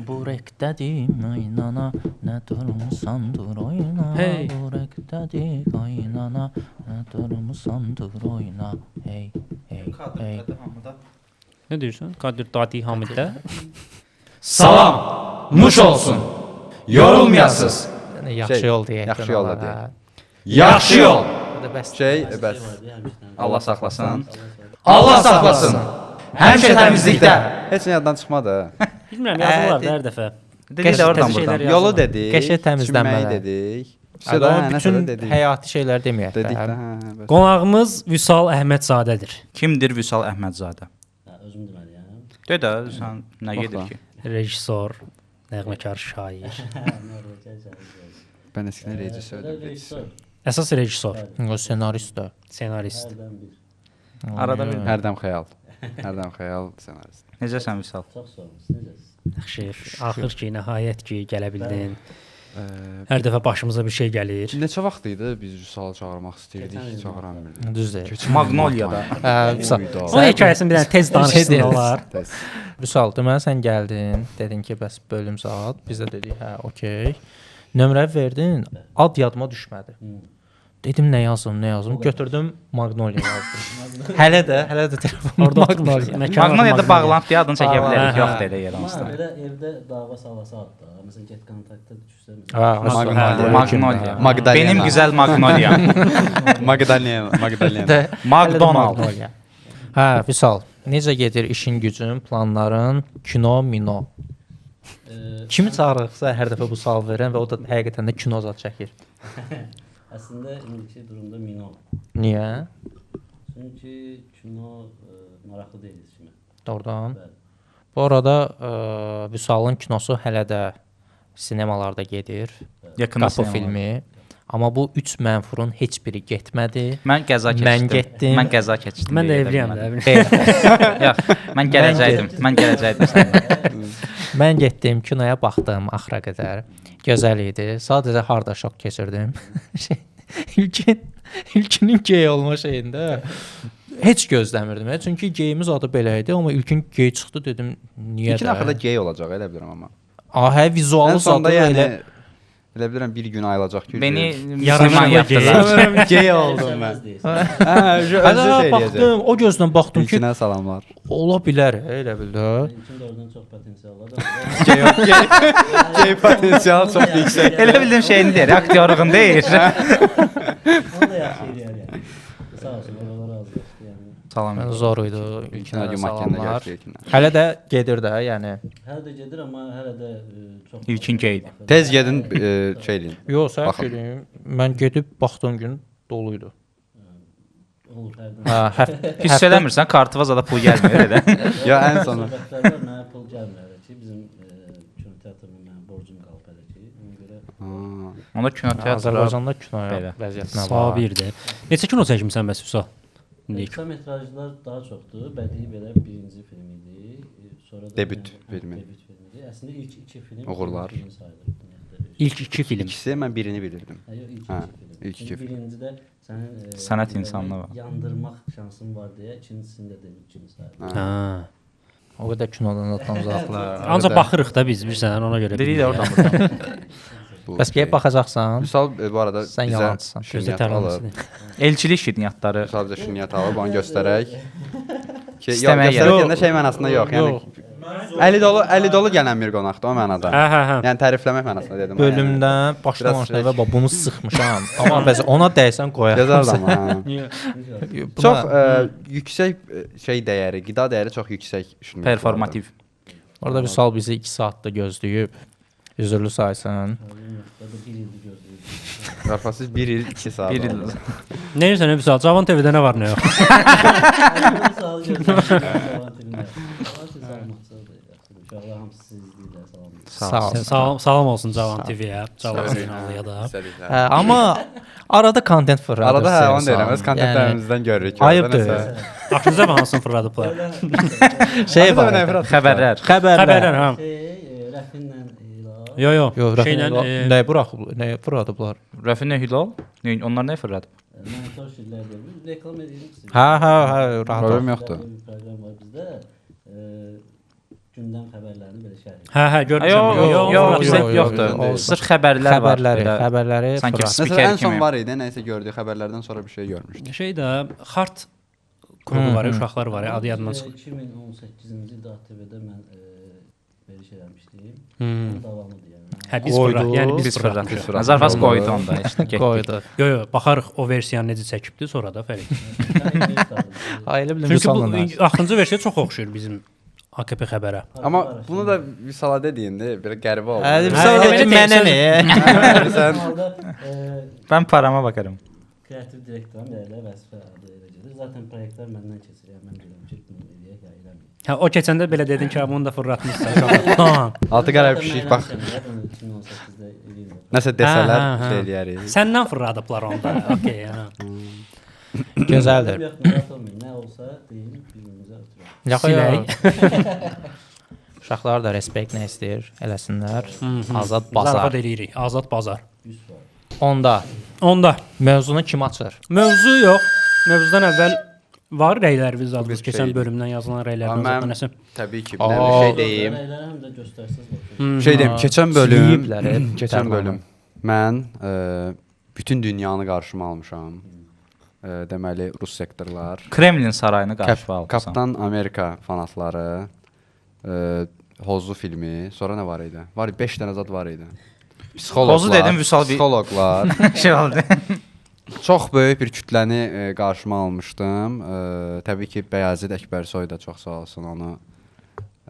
Bu rekdədir qaynana, nə durmusandır oyna. Hey. Bu rekdədir qaynana, nə durmusandır oyna. Hey, hey, hey. Nə deyirsən? Qadir Dadi Hamiddə. Salam, nuş olsun, yorulmayasız. Yaxşı yol deyək. Yaxşı yol deyək. Yaxşı yol. Bəs Bəs. Allah saxlasın. Allah saxlasın. Həmişə təmizlikdə. Heç nə yaddan çıxmadı. Bilmirəm, yazırlar da hər dəfə. Dedik də oradan buradan. Yolu dedik. Qəşəng təmizlənmələr. çimməyi dedik. bütün həyati şeylər deməyək dedik də. də. Qonağımız Vüsal Əhmədzadədir. Kimdir Vüsal Əhmədzadə? Özüm deməliyəm. De də, sən nə gedir ki? Rejissor, nəğməkar, şair. Ben eskiden rejissördüm. Əsas rejissor, O ssenarist də. senarist. Hərdən bir. Arada bir. Hərdən xəyal. Hərdən xəyal senarist. Necəsən Vüsal? Çox sağ olun. Necəsiz? Yaxşı, axır ki, nəhayət ki, gələ bildin. Hər dəfə başımıza bir şey gəlir. Neçə vaxt idi biz Vüsal çağırmaq istəyirdik, çağıramırdı. Düz deyir. Magnoliyada. Vüsal, O hekayəsini bir dənə tez danışsın deyirsən. olar. Vüsal, deməli sən gəldin, dedin ki, bəs bölüm saat. Biz də dedik, hə, okey. Nömrə verdin, ad yadıma düşmədi. Dedim nə yazım. Götürdüm Magnolia yazdım. hələ də telefonum Orada Magnolia. Magnoliyada bağlanıb deyə adını çəkə bilərik. Hə, Yox hə. deyə yer Amma hansısa. belə evdə dava savası adda. Məsələn, get kontaktda düşsən. Magnolia. Magdalena. Benim güzel Magnolia. Magdalena. McDonald. Hə, Vüsal, necə gedir işin gücün, planların, kino, mino? Kimi çağırırsa hər dəfə bu sual verən və o da həqiqətən də kino zad çəkir. Əslində indiki durumda mino. Niyə? Çünki kino maraqlı deyil heç kimə. Doğrudan. Bəli. Bu arada Vüsalın kinosu hələ də sinemalarda gedir. Yakında Qapı filmi. Amma bu 3 mənfurun heç biri getmədi. Mən qəza keçdim. Mən getdim. Mən qəza keçdim. Mən də deyə evliyəm bilmədim. də. Yox, mən gələcəkdim səninlə. Mən getdim, kinoya baxdım axıra qədər. Gözəl idi. Sadəcə harda şok keçirdim. İlkinin gey olma şeyində heç gözləmirdim. Çünki geyimiz adı belə idi, amma ilkin gey çıxdı dedim, niyə İlkin də? axırda gay olacaq, elə bilirəm amma. Hə, vizualı Ən sonda zadı yəni elə elə bilirəm bir gün ayılacaq ki. Beni Yarım Müslüman ay yaptılar. gay oldum mən. Hə, özü Hələ şey baxdım, o gözlə baxdım ki, İlkinə salamlar. ola bilər, elə bil də. İlkin də oradan çox potensial var. Gay potensial çox yüksək. Elə bildim şeyini deyir, aktyorluğun deyir. Onu da yaxşı eləyər yəni. Sağ olsun, oralar razılaşdı yəni. Salam. Zor idi İlkin ilkinə gün makində salamlar. görüşdük ilkinə. Hələ də gedir də, yəni. Hələ də gedir, amma hələ də çox... İlkin geydi. Tez gedin şey eləyin. Yox, səhv Baxın. söyləyim. Mən gedib baxdığım gün dolu idi. Olur, hərdən. Hə, Hiss eləmirsən, kartıva zada pul gəlmir elə. Ya ən sonu. Söhbətlər var, mənə pul gəlmir hələ ki. Bizim kino teatrına mənə borcum qalıb hələ ki. Ona görə... Onda kino teatrı Azərbaycanda kinoya Belə. vəziyyətinə var. Sabirdir. Neçə kino çəkmisən bəs Vüsal? Qısa metrajlar daha çoxdur. Bədii belə birinci film idi. Sonra da Debüt filmi. Debüt filmidir. Əslində ilk iki film Uğurlar. birinci sayılır. ümumiyyətlə. İlk 2 film. İkisi mən birini bilirdim. Ha, yox, ilk Hə, iki film. ilk iki Çünki film. birincidə sənin Sənət insanlığı var. Yandırmaq şansın var deyə ikincisində də ikinci sayılır. Ha. O qədər kinodan da uzaqlar. Ancaq baxırıq da biz bilirsən, ona görə. Dedi də oradan buradan. Bəs gəlib baxacaqsan. Misal bu arada Sən bizə yalançısan. Gözdə şirniyyat alıb. tərləməsin. Elçilik şirniyyatları. Misal bizə şirniyyat alıb onu göstərək. Ki, İstəməyə yox, göstərək gəlib. də şey mənasında yox. Yəni əli dolu gələn bir qonaqdır o mənada. Hə. Yəni tərifləmək mənasında dedim. Bölümdən başlamışdı və bax bunu sıxmışam. Amma bəs ona dəysən qoyaq. Gözəl amma. Buna- Çox yüksək şey dəyəri, qida dəyəri çox yüksək şirniyyat. Performativ. Orada Vüsal bizi 2 saatda gözləyib. Üzürlü saysan. Burada bir ildir gözləyirdik. Qarpasız 1 il 2 saat. Bir il. oldu. Nə edirsən Vüsal? Cavan TV-də nə var, nə yox? Sual gözləyirdik. Uşaqlar hamısı siz izləyirlər, salam. Sağ ol. Salam olsun Cavan TV-yə, Cavan kanalıya da. Hə, amma arada kontent fırladır. Arada hə onu deyirəm. Öz kontentlərimizdən görürük. ki, Ayıbdır. orada nəsə- Aklınıza mı hansını fırladıblar? Şey var. Xəbərlər. Xəbərlər, hə. Rəfinlə ilə Yo. Yox, Şeylə, nə buraxıb, nə fırladıblar? Rəfinə Hilal. Onlar nə fırladı? monitor şirlər deyil. Reklam edirik. Hə, rahat ol. Problem yoxdur. Bir proqram var bizdə. gündəm xəbərlərini belə şərh edir. Hə, görmüşəm. Yox, bizdə yox, yoxdur. yox. Sırf xəbərlər var. belə. Xəbərləri Sanki Fırat. Məsələn, spiker ən son kimi. var idi, nəyisə gördük xəbərlərdən sonra bir şey görmüşdük. Şey də Xart klubu var, uşaqlar var, adı yadımdan çıxdı. 2018-ci ildə ATV-də mən veriş eləmişdim. Hmm. Davamıdır yəni. Hə, biz Qoydu. fırlat, yəni Biz biz fırlat. fırlatdıq. Zarfaz qoydu onda. işte, getdik. Qoydu. Yo, baxarıq o versiyanı necə çəkibdi, sonra da fərq. Ailə bilim Çünki bu Vüsal'la. axırıncı versiya çox oxşuyur bizim AKP xəbərə. Amma bunu da Vüsala dediyində belə qəribə oldu. Hə, Hə, Vüsal elə ki, belə mənə deyirsən. nə? Sən Ben parama bakarım. Kreativ direktorum elə vəzifə adı elə gedir. Zaten proyektlər məndən keçir. Yəni mən bilirəm ki, bunu eləyək ya eləməyək. Hə, o keçəndə belə dedin ki, bunu da fırlatmışsan. Tamam. altı qəribə pişik bax. 2018-də eləyirəm. Nəsə desələr Hə, hə, hə. şey eləyərik. Səndən fırladıblar onda. Okay, hə. Gözəldir. Nə olsa deyim, bir-birimizə ötürək. Yox, Silək. Uşaqlar da respekt nə istəyir, eləsinlər. Azad Zarafat bazar. eləyirik. Azad bazar. Onda Onda mövzunu kim açır? mövzu yox. Mövzudan əvvəl var rəyləriniz adınız Bir keçən şey- bölümdən yazılan rəyləriniz Mən- adına nəsə. Təbii ki, bir dənə bir şey deyim. Rəylərə həm də göstərsiz baxın. Şey deyim, keçən bölüm, Siliyiblər, keçən Tərlanı. bölüm mən bütün dünyanı qarşıma almışam. Deməli Rus sektorlar, Kremlin sarayını qarşıma aldı. Kapitan Amerika fanatları, Hozlu filmi, sonra nə var idi? Var idi 5 dənə zad var idi. Psixologlar, Hozu dedim, Vüsal bir- psixologlar. şey oldu. Çox böyük bir kütləni qarşıma almışdım. Təbii ki, Bəyazid Əkbərsoy da çox sağ olsun onu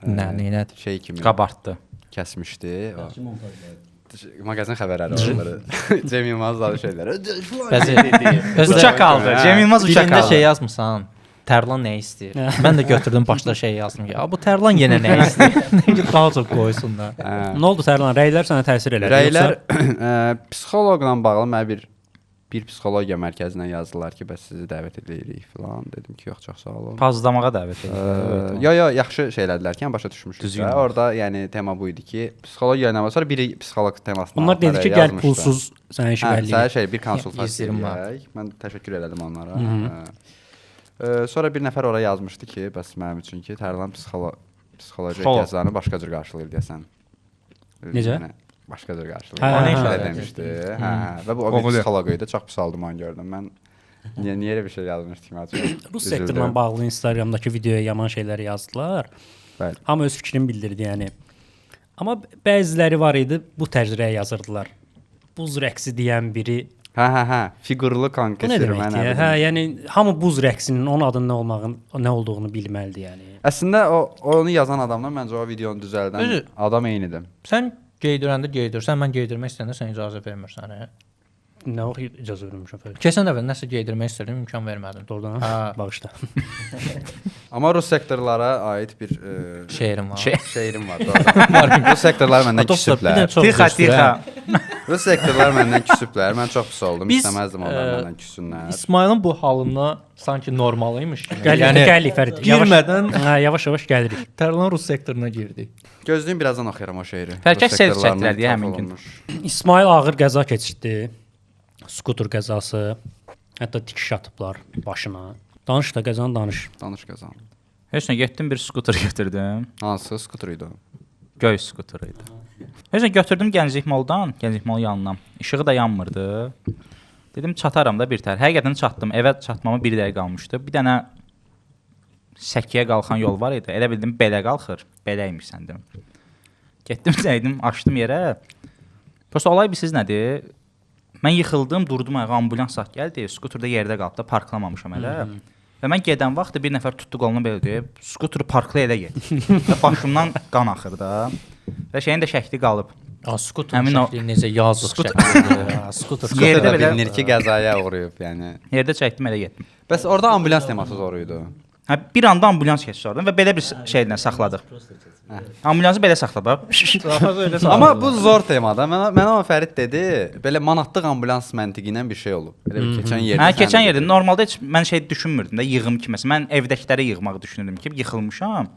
Nədir? şey kimi Qabartdı. kəsmişdi. O Yaxşı montajlar. Mağazin xəbərləri onları. Cem Yılmazlı şeyləri. Bəzi Uçak aldı. Cem Yılmaz uçak Birində aldı. şey yazmısan. Tərlan nə istəyir? Mən də götürdüm başda şey yazdım ki, bu Tərlan yenə nə istəyir? Daha çox qoysunlar. Nə oldu Tərlan? Rəylər sənə təsir elədi? Rəylər yoxsa- psixoloqla bağlı mənə bir psixologiya mərkəzindən yazdılar ki, bəs sizi dəvət edirik filan. Dedim ki, yox, çox sağ olun. Pazlamağa dəvət edir. Yo, yaxşı şeylədilər ki, başa düşmüşük. Düzgün. Orada yəni tema bu idi ki, psixologiya ilə sonra biri psixoloq temasını. Bunlar dedi ki, gəl pulsuz sənə iş Sənə bəlli. şey bir konsultasiya İzləyirim var. eləyək. Mən təşəkkür elədim onlara. Sonra bir nəfər ora yazmışdı ki, bəs mənim üçün ki, Tərlan psixoloji ehtiyaclarını başqa cür qarşılayır deyəsən. Necə? Yəni, başqa cür qarşılayır. Hə, O nə hə, işlə hə. demişdi. Hə, və bu o bir psixoloq idi, çox pis aldım onu gördüm. Mən niyə elə bir şey yazmışdım ki, mən Rus sektorla bağlı Instagramdakı videoya yaman şeyləri yazdılar. Bəli. Hamı öz fikrini bildirdi, yəni. Amma bəziləri var idi, bu tərzdə yazırdılar. Buz rəqsi deyən biri. Hə, figurlu Bu nə konkesir deməkdir? Hə, yəni hamı buz rəqsinin onun adının nə olduğunu bilməlidir, yəni. Əslində onu yazan adamla məncə o videonu düzəldən Özü- adam eynidir. Sən geydirəndə geydirsən, mən geydirmək istəyəndə sən icazə vermirsən. Nə vaxt icazə vermişəm fərq. Keçən dəfə nəsə geydirmək istədim, imkan vermədin. Doğrudan Hə. bağışla. Amma Rus sektorlara aid bir Şeirim var. şeirim var. Doğru. Rus sektorlar məndən Dostlar, bir də küsüblər. çox Tixa, göstərəm. tixa. Rus sektorlar məndən küsüblər. Mən çox pis oldum. Biz, İstəməzdim onlar məndən küssünlər. İsmailin bu halına sanki normalıymış kimi. Gəlir Fərid. girmədən Hə, yavaş-yavaş gəlirik. Tərlan Rus sektoruna girdi. Gözlüyüm birazdan oxuyuram o şeiri. Bəlkə Rus sel sektorlarının çəkdilər deyə çap həmin gün. olunmuş. İsmail ağır qəza keçirdi. Skuter qəzası. Hətta tikiş atıblar başına. Danış da qəzanı danış. Danış qazan. Heç nə getdim bir skuter götürdüm. Hansı skuter idi o? Göy skuter idi. Heç nə götürdüm Gənclik Moldan, Gənclik Mol yanına. İşığı da yanmırdı. Dedim çataram da bir tər. Həqiqətən çatdım. Evə çatmama 1 dəqiqə qalmışdı. Bir dənə səkiyə qalxan yol var idi. Elə bildim belə qalxır. Belə imiş səndim. Getdim, zəydim, açdım yerə. Prosta olay bilsiz nədir? Mən yıxıldım, durdum ayağa, ambulans saat gəldi. Skuter də yerdə qalıb da, parklamamışam hələ. Və mən gedən vaxt bir nəfər tutdu qolunu belə deyib, skuteri parkla elə get. Və başımdan qan axır da. Və şeyin də şəkli qalıb. Skuter Həmin o- şəkli necə yazıq şəkildir. Skuter. Yerdə Yerdə belə- bilinir ki, qəzaya uğrayıb, yəni. Yerdə çəkdim, elə getdim. Bəs orada ambulans teması zor idi. Hə, bir anda ambulans keçdi oradan və belə bir şeylə saxladıq. Ambulansı belə saxladıq. Amma bu zor temada. Mənə o Fərid dedi, belə manatlıq ambulans məntiqi ilə bir şey olub. Elə bir keçən yerdə. Hə, keçən yerdə normalda heç mən şey düşünmürdüm də, yığım kimi. Mən evdəkiləri yığmağı düşünürdüm ki, yıxılmışam.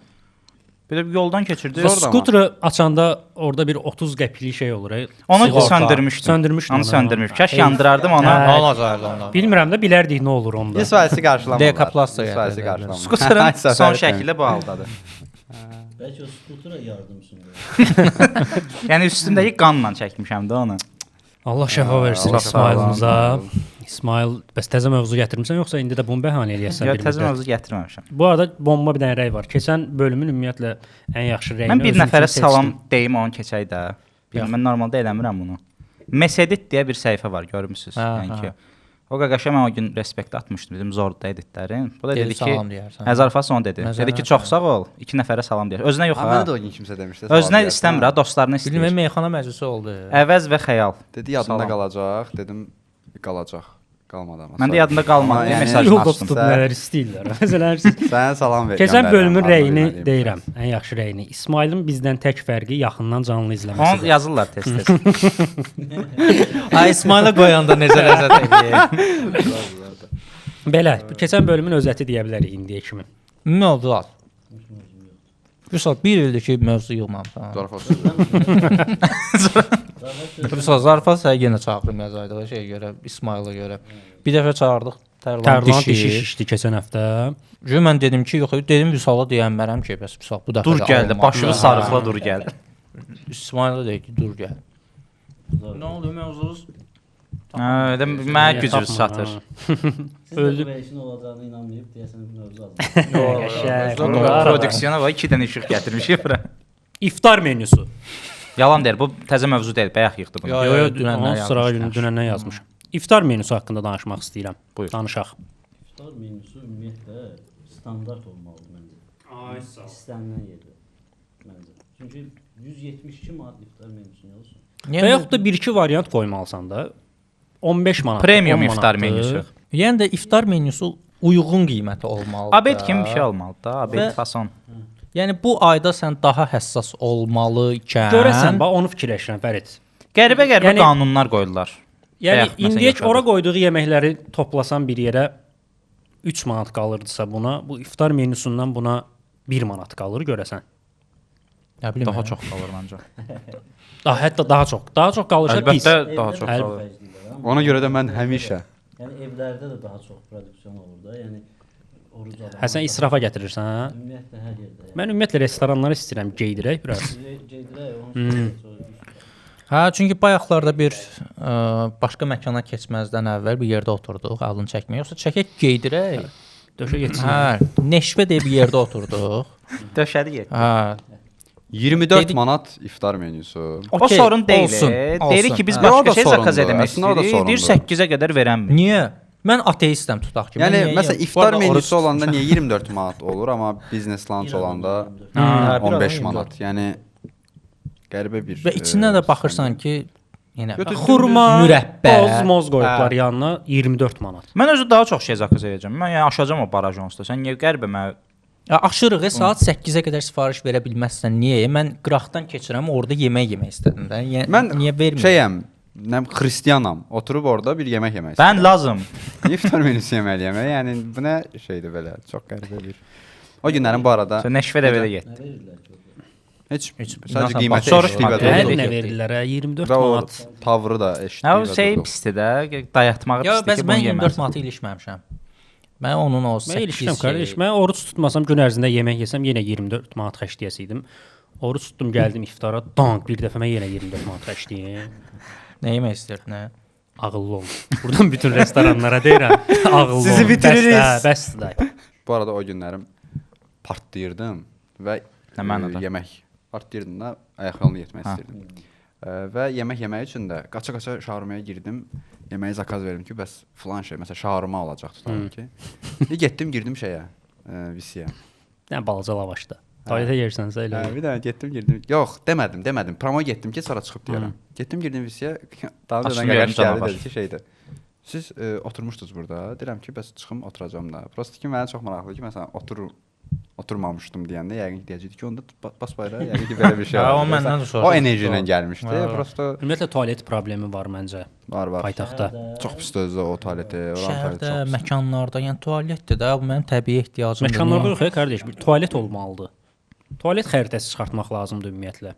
Belə bir yoldan keçirdi. Zor da Skuteri açanda orada bir 30 qəpiklik şey olur. Onu Sığorta. söndürmüşdüm. Söndürmüşdün Onu onu. söndürmüşdüm. Kaş yandırardım onu. Hə. Olacaqdı onda. Bilmirəm də bilərdik nə olur onda. Isfaisi qarşılamırlar. DK Plus da İsfaisi yəni. qarşılamırlar. Skuterin Ay, Səfər son etməyin. şəkli bu haldadır. Bəlkə o skutura yardımçındır. Yəni üstündəki qanla çəkmişəm də onu. Allah şəfa versin Allah şəfa İsmailımıza. versin. İsmail, bəs təzə mövzu gətirmisən yoxsa indi də bunu bəhanə eləyəsən Ya bir təzə müddət? mövzu gətirməmişəm. Bu arada bomba bir dənə rəy var. Keçən bölümün ümumiyyətlə ən yaxşı rəyini Mən bir özüm nəfərə üçün salam seçdim. deyim, onu keçək də. Mən normalda eləmirəm bunu. Mesedit deyə bir səhifə var, görmüsüz? Hə, Yəni ki, hə. o qaqaşa mən o gün respekt atmışdım bizim Zorda editlərin. Bu da Dedi dedi ki, salam deyərsən. Əzarfas onu dedi. Məzəmmət Dedi ki, çox sağ ol. 2 nəfərə salam deyər. Özünə yox Ha, ha. mənə də o gün kimsə demişdi. Özünə istəmir ha, dostlarına Bilməm istəyir. meyxana məclisi oldu. Əvəz və xəyal. Dedi yadında Salam. qalacaq. Dedim qalacaq. Qalmadı amma. Məndə yadında qalmadı. Amma Yəni, yəni- mesajını Yolda açdım. tutub nələr istəyirlər. Məsələn, Sənə salam ver. keçən göndərirəm, bölümün arzu rəyini etmədiyim. deyirəm, ən yaxşı rəyini. İsmailin bizdən tək fərqi yaxından canlı Onu izləməsidir. yazırlar tez-tez. Ay İsmailə qoyanda necə ləzzət edir. Belə, keçən bölümün özəti deyə bilərik indiyə kimi. Mövzular. Vüsal 1 ildir ki mövzu yığmamısan. Zarafat. Vüsal zarfat səni yenə çağırdım yazaydığı şeyə görə, İsmailə görə. Bir dəfə çağırdıq Tərlan Tərlan dişi dişi. şişdi keçən həftə. Çünki mən dedim ki, yox, dedim Vüsala deyənmərəm ki, bəs Vüsal bu dəfə Dur də gəldi, alınmaz. başını sarıqla dur gəldi. İsmailə deyir ki, dur gəl. Nə oldu mövzunuz? Hə, mənə gücünüz çatır. Siz Öldü. də verilişin olacağını inanmayıb deyəsən bir mövzu aldınız. Qəşəng. Prodüksiyona bax 2 dənə işıq gətirmişik bura. İftar menüsü. Yalan deyir, bu təzə mövzu deyil, bayaq yığdı bunu. Yo, Yo, yo, dünəndən dünəndən sırağa yazmışdım. dünəndən yazmışam. İftar menüsü haqqında danışmaq istəyirəm. Buyur. Danışaq. İftar menüsü ümumiyyətlə standart olmalıdır məncə. Ay sağ ol. İstənilən yerdə məncə. Çünki 172 manat iftar menüsü nə olsun? Və yaxud da 1-2 variant qoymalısan da. 15 manat. Premium 10 iftar manatdır. menüsü. Yəni də iftar menüsü uyğun qiymətə olmalıdır. Abed kimi bir şey olmalıdır da, abed Və- fason. Yəni bu ayda sən daha həssas olmalı ikən Görəsən, bax onu fikirləşirəm Fərid. Qəribə Yəni- qanunlar qoydular. Yəni Bayaq məsələn indiyə yaşadıq. ora qoyduğu yeməkləri toplasan bir yerə 3 manat qalırdısa buna, bu iftar menüsündən buna 1 manat qalır görəsən. nə bilim Daha mən. çox qalır məncə. Hətta daha çox. Daha çox qalırsa pis. Əlbəttə daha Evdə çox də qalır. xərcləyirlər, amma Ona görə də mən həmişə yəni evlərdə də daha çox prodüksiyon olur da. Yəni oruc alan. Həsən israfa gətirirsən, hə? Ümumiyyətlə hər yerdə. Mən ümumiyyətlə restoranları istəyirəm qeydirək biraz. Gedirək onu Hə, çünki bayaqlarda bir başqa məkana keçməzdən əvvəl bir yerdə oturduq, alın çəkmək. Yoxsa çəkək geydirək. Döşə getsin. Hə, Neşvə deyə bir yerdə oturduq. Döşədi get. Hə. 24 Dedik- manat iftar menüsü. O Okey, sorun deyil. olsun, Deyirik olsun. ki, biz Hə. O da başqa şey zakaz sorundur, etmək əslində o da istəyirik. Deyir sorundur. 8-ə qədər verənmir. Niyə? Mən ateistəm tutaq ki. Yəni mən niyə məsələn yeyəm? Bu iftar arada oruc menüsü olanda tutmuşam. niyə 24 manat olur, amma biznes lunch olanda Hə, bir 15 adam manat. Yəni qəribə bir. Və içindən də baxırsan ki, yenə Xurma, mürəbbə, boz moz qoyublar Hə. yanına 24 manat. Mən özü daha çox şey zakaz edəcəm. Mən yəni aşacağam o baraj onsuz da. Sən niyə qəribə mənə Ya, aşırıq saat 8-ə qədər sifariş verə bilməzsən. Niyə? Mən qıraqdan keçirəm, orada yemək yemək istədim də. Yəni Mən niyə vermirəm? şeyəm, nə xristianam. Oturub orada bir yemək yemək. Bən lazım. İftar menüsü yeməliyəm. Yəni bu nə şeydir belə? Çox qəribə bir. O günlərin bu arada Sən Neşvə də belə get. Nə verirlər ki? heç İnsan sadəcə qiyməti soruşma, eşitdik və Hə, Nə durduk. nə verirlər? 24 Və o manat. tavrı da eşitdik. Nə o və şey durduk. pisdir də, dayatmağı Ya, pisdir bəs ki, mən bunu 24 yeməz. manatı ilişməmişəm. Mən onun o 8 Mən ilişirəm qardaş. Mən oruç tutmasam gün ərzində yemək yesəm yenə 24 manat xərcləyəsiydim. Oruç tutdum, gəldim iftara, dank bir dəfə mən yenə 24 manat xərcləyim. Nə yemək istəyirdin? Hə? Ağıllı ol. Buradan bütün restoranlara deyirəm, ağıllı ol. Sizi bitiririz. Bəsdir, bəsdir. Bu arada o günlərim partlayırdım və Nə mənada? yemək partlayırdım da ayaq yolunu getmək istirdim. Və yemək yemək üçün də qaça-qaça şaurmaya girdim. Yeməyi zakaz verdim ki, bəs filan şey, məsələn, şaurma olacaq tutalım ki. Getdim, girdim şeyə, visiyə. Nə balaca lavaşda. Tualetə yersənsə elə. Bir dənə getdim, girdim. Yox, demədim. Promo getdim ki, sonra çıxıb deyərəm. Getdim, girdim visiyə. Daha Açın öncədən verin qaqaş gəldi, canavar. dedi ki, şeydir. Siz oturmuşdunuz burada. Deyirəm ki, bəs çıxım oturacağam da. Prosta ki, mənə çox maraqlıdır ki, məsələn, oturmamışdım deyəndə yəqin ki, deyəcəkdi ki, onda bas bayrağı yəqin ki, belə bir şey Hə, var. o məndən də soruşdu. O enerji ilə gəlmişdi. Hə. Prosta Ümumiyyətlə tualet problemi var məncə var. paytaxtda. Çox pis özü o tualeti, oran tualeti Şəhərdə, çox pis. məkanlarda, yəni tualetdir də, bu mənim təbii ehtiyacımdır. Məkanlarda Niyə? yox ya qardaş, bir tualet olmalıdır. Tualet xəritəsi çıxartmaq lazımdır ümumiyyətlə.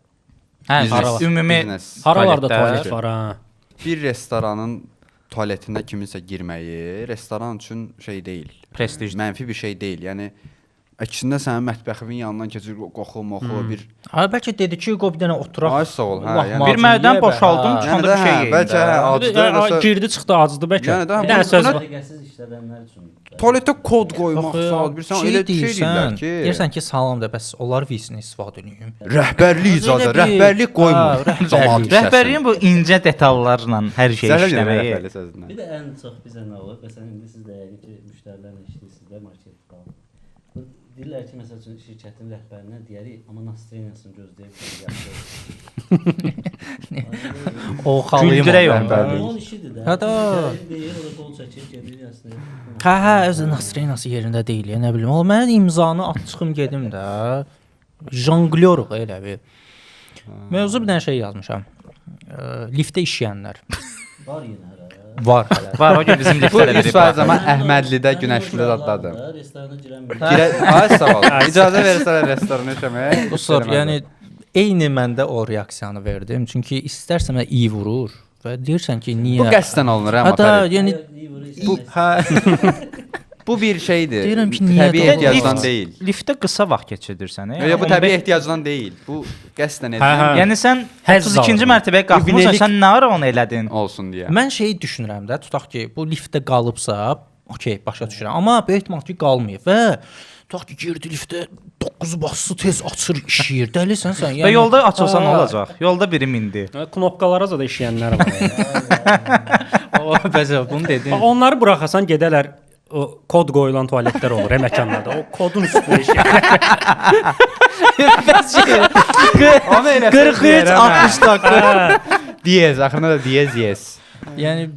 Hə, Biznes, ümumi biznes. Haralarda Tualetlər. tualet var ha? Bir restoranın tualetinə kiminsə girməyi restoran üçün şey deyil. Prestij. Mənfi bir şey deyil. Yəni İkisində sənin mətbəximin yanından keçir, qoxu, moxu, bir Ay bəlkə dedi ki, qoy bir dənə oturaq. Ay sağ ol, hə. Yəni Bir mərdən boşaldım, çıxanda bir şey yeyim. bəlkə hə, acıdır. Girdi çıxdı acıdı bəlkə. Yəni də Bir dənə söz var. Dəqiqəsiz işlədənlər üçün. Tualetə kod qoymaq, saat bir sən elə bir şey deyirlər ki. Deyirsən ki, salam da bəs onlar VC-ni istifadə edeyim. Rəhbərlik icazə, rəhbərlik qoymur. Cəmaət Rəhbərliyin bu incə detallarla hər şey işləməyi. Bir də ən çox bizə nə olur? Məsələn, indi siz də yəqin ki, müştərilərlə işləyirsiniz də market falan. Deyirlər ki, məsəl üçün şirkətin rəhbərinə deyərik, amma Nastreniyasını gözləyib yaxşı. O xalıyım Güldürək onu. rəhbərlik. Onun işidir də. Hətta Deyir, o qol çəkir, gedir, yasını. hə, öz Nastreniyası yerində deyil, nə bilim. O mən imzanı at çıxım gedim də. Jonglyoruq elə bir. Mövzu bir dənə şey yazmışam. Liftdə işləyənlər. Var yenə hələ. Var hələ. Var o gün bizim Bu liftdə də 100% biri. zaman Əhmədlidə, Günəşlidə adladım. Restorana girən Ay sağ ol. İcazə verirsən restorana işləməyə. Dostlar, yəni eyni məndə o reaksiyanı verdim. Çünki istərsəm iyi vurur və deyirsən ki, niyə? Bu qəsdən alınır hə Hətta motor. yəni Bu hə bu bir şeydir. Deyirəm ki, niyə təbii doğru? ehtiyacdan deyil. Liftdə qısa vaxt keçirirsən. Yox, bu təbii ehtiyacdan deyil. Bu qəsdən hə. edilir Yəni sən Həzz 32-ci alınır. mərtəbəyə qalxmısan, bilelik- sən nə ara onu elədin? olsun deyə. mən şeyi düşünürəm də, tutaq ki, bu liftdə qalıbsa, okey, başa düşürəm. Amma böyük ehtimal ki, qalmayıb və tutaq ki, girdi liftdə 9 bası tez açır, işləyir. Dəlisən sən. Və yolda açılsa nə olacaq? Yolda biri mindi. Knopkalara da işləyənlər var. O bəzə bunu dedin. Bax onları buraxasan gedələr o kod qoyulan tualetlər olur məkanlarda. O kodun üstündə işləyir. 43 69. Diyez, axırında da diyez. Yəni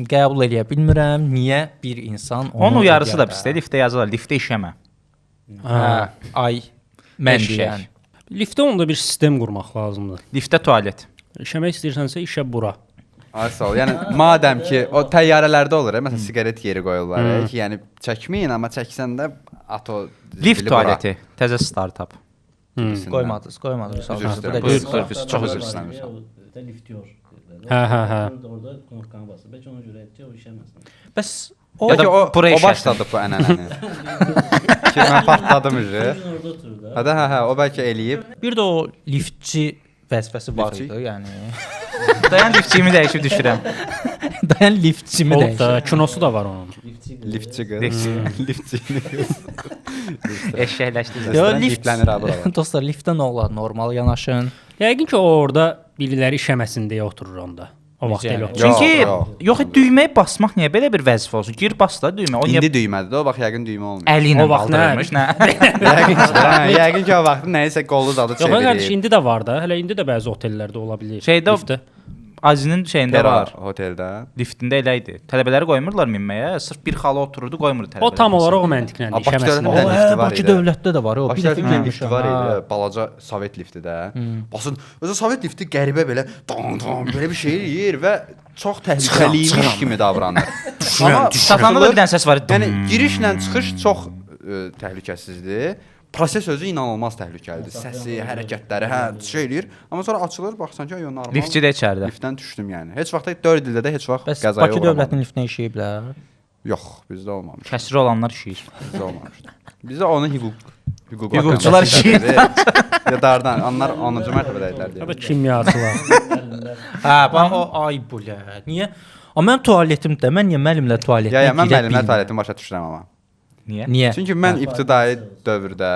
qəbul eləyə bilmirəm. Niyə bir insan Onun uyarısı da edir pisdir. Liftdə yazırlar, liftdə işəmə. Hə, ay mən Eşşək. deyən. Liftdə onda bir sistem qurmaq lazımdır. Liftdə tualet. İşəmək istəyirsənsə işə bura. Ay sağ ol. Yəni madəm ki o təyyarələrdə olur, məsələn siqaret yeri qoyurlar, ki, yəni çəkməyin, amma çəksən də at o Lift tualeti. Təzə startup. Qoymadınız. Üzr istəyirəm. Buyur, biz çox üzr istəyirəm. Liftyor. Hə. Orada knopkanı basır. Bəlkə ona görə ki, o işləməsin. Bəs Ya da o bura işləsin. başladı bu ənənəni. Ki mən partladım üzü. Orada oturur da. Hə, o bəlkə eləyib. bir də o liftçi vəzifəsi var Liftçi? idi, yəni. Dayan liftçimi dəyişib düşürəm. Dayan liftçimi Olub da dəyişir. kinosu da var onun. Liftçi qız. Liftçi. Eşşəkləşdi. Yo, Liftlənir ha bura. Dostlar, liftdə nə olar? Normal yanaşın. Yəqin ki o orada biriləri işəməsin deyə oturur onda. O vaxt Necə elə yəni? oturur. Çünki Yox, yox, düyməyə basmaq niyə belə bir vəzifə olsun? Gir bas da düymə. O niyə İndi düymədir. O vaxt yəqin düymə olmuyor. əli ilə O vaxt nə? qaldırılmış, nə? Yəqin ki, yəqin ki o vaxt nəyisə qolu dadı Yox, qardaş, çevirir. indi də var da. Hələ indi də bəzi otellərdə ola bilər. Şeydə- Liftdə. Azinin şeyində var. Hoteldə. Liftində elə idi. Tələbələri qoymurlar minməyə. Sırf bir xala otururdu, qoymurdu tələbələri. O tam olaraq o məntiqlə Bakı işəməsin. dövlətində O, lifti var Bakı idi. dövlətdə də var o. Bir Başda dəfə bir görmüşəm. lift var idi, balaca Sovet lifti də. Basın, özü Sovet lifti qəribə belə belə bir şey eləyir və çox təhlükəliymiş kimi davranır. Amma Satanda da bir dənə səs var. Yəni girişlə çıxış çox təhlükəsizdir. Proses özü inanılmaz təhlükəlidir. Səsi, hərəkətləri, hə, şey eləyir. Amma sonra açılır, baxsan ki, normal. Liftçi də içəridə. Liftdən düşdüm yəni. Heç vaxt 4 ildə də heç vaxt Bəs qəzaya Bakı uğramadım. dövlətinin liftinə işləyiblər. Yox, bizdə olmamış. Kəsiri olanlar işləyir. Bizdə olmamışdı. Bizdə onu hüquq Hüquqçular işləyir. Ya dardan, onlar 10-cu mərtəbədə idilər Ya da deyə. kimyaçılar. Hə, bax o ay bu lə. Niyə? Amma mən tualetimdə, mən niyə müəllimlə tualetə Ya, mən girə müəllimlər bilmirəm? tualetini başa düşürəm amma. Niyə? Niyə? Çünki mən ibtidai dövrdə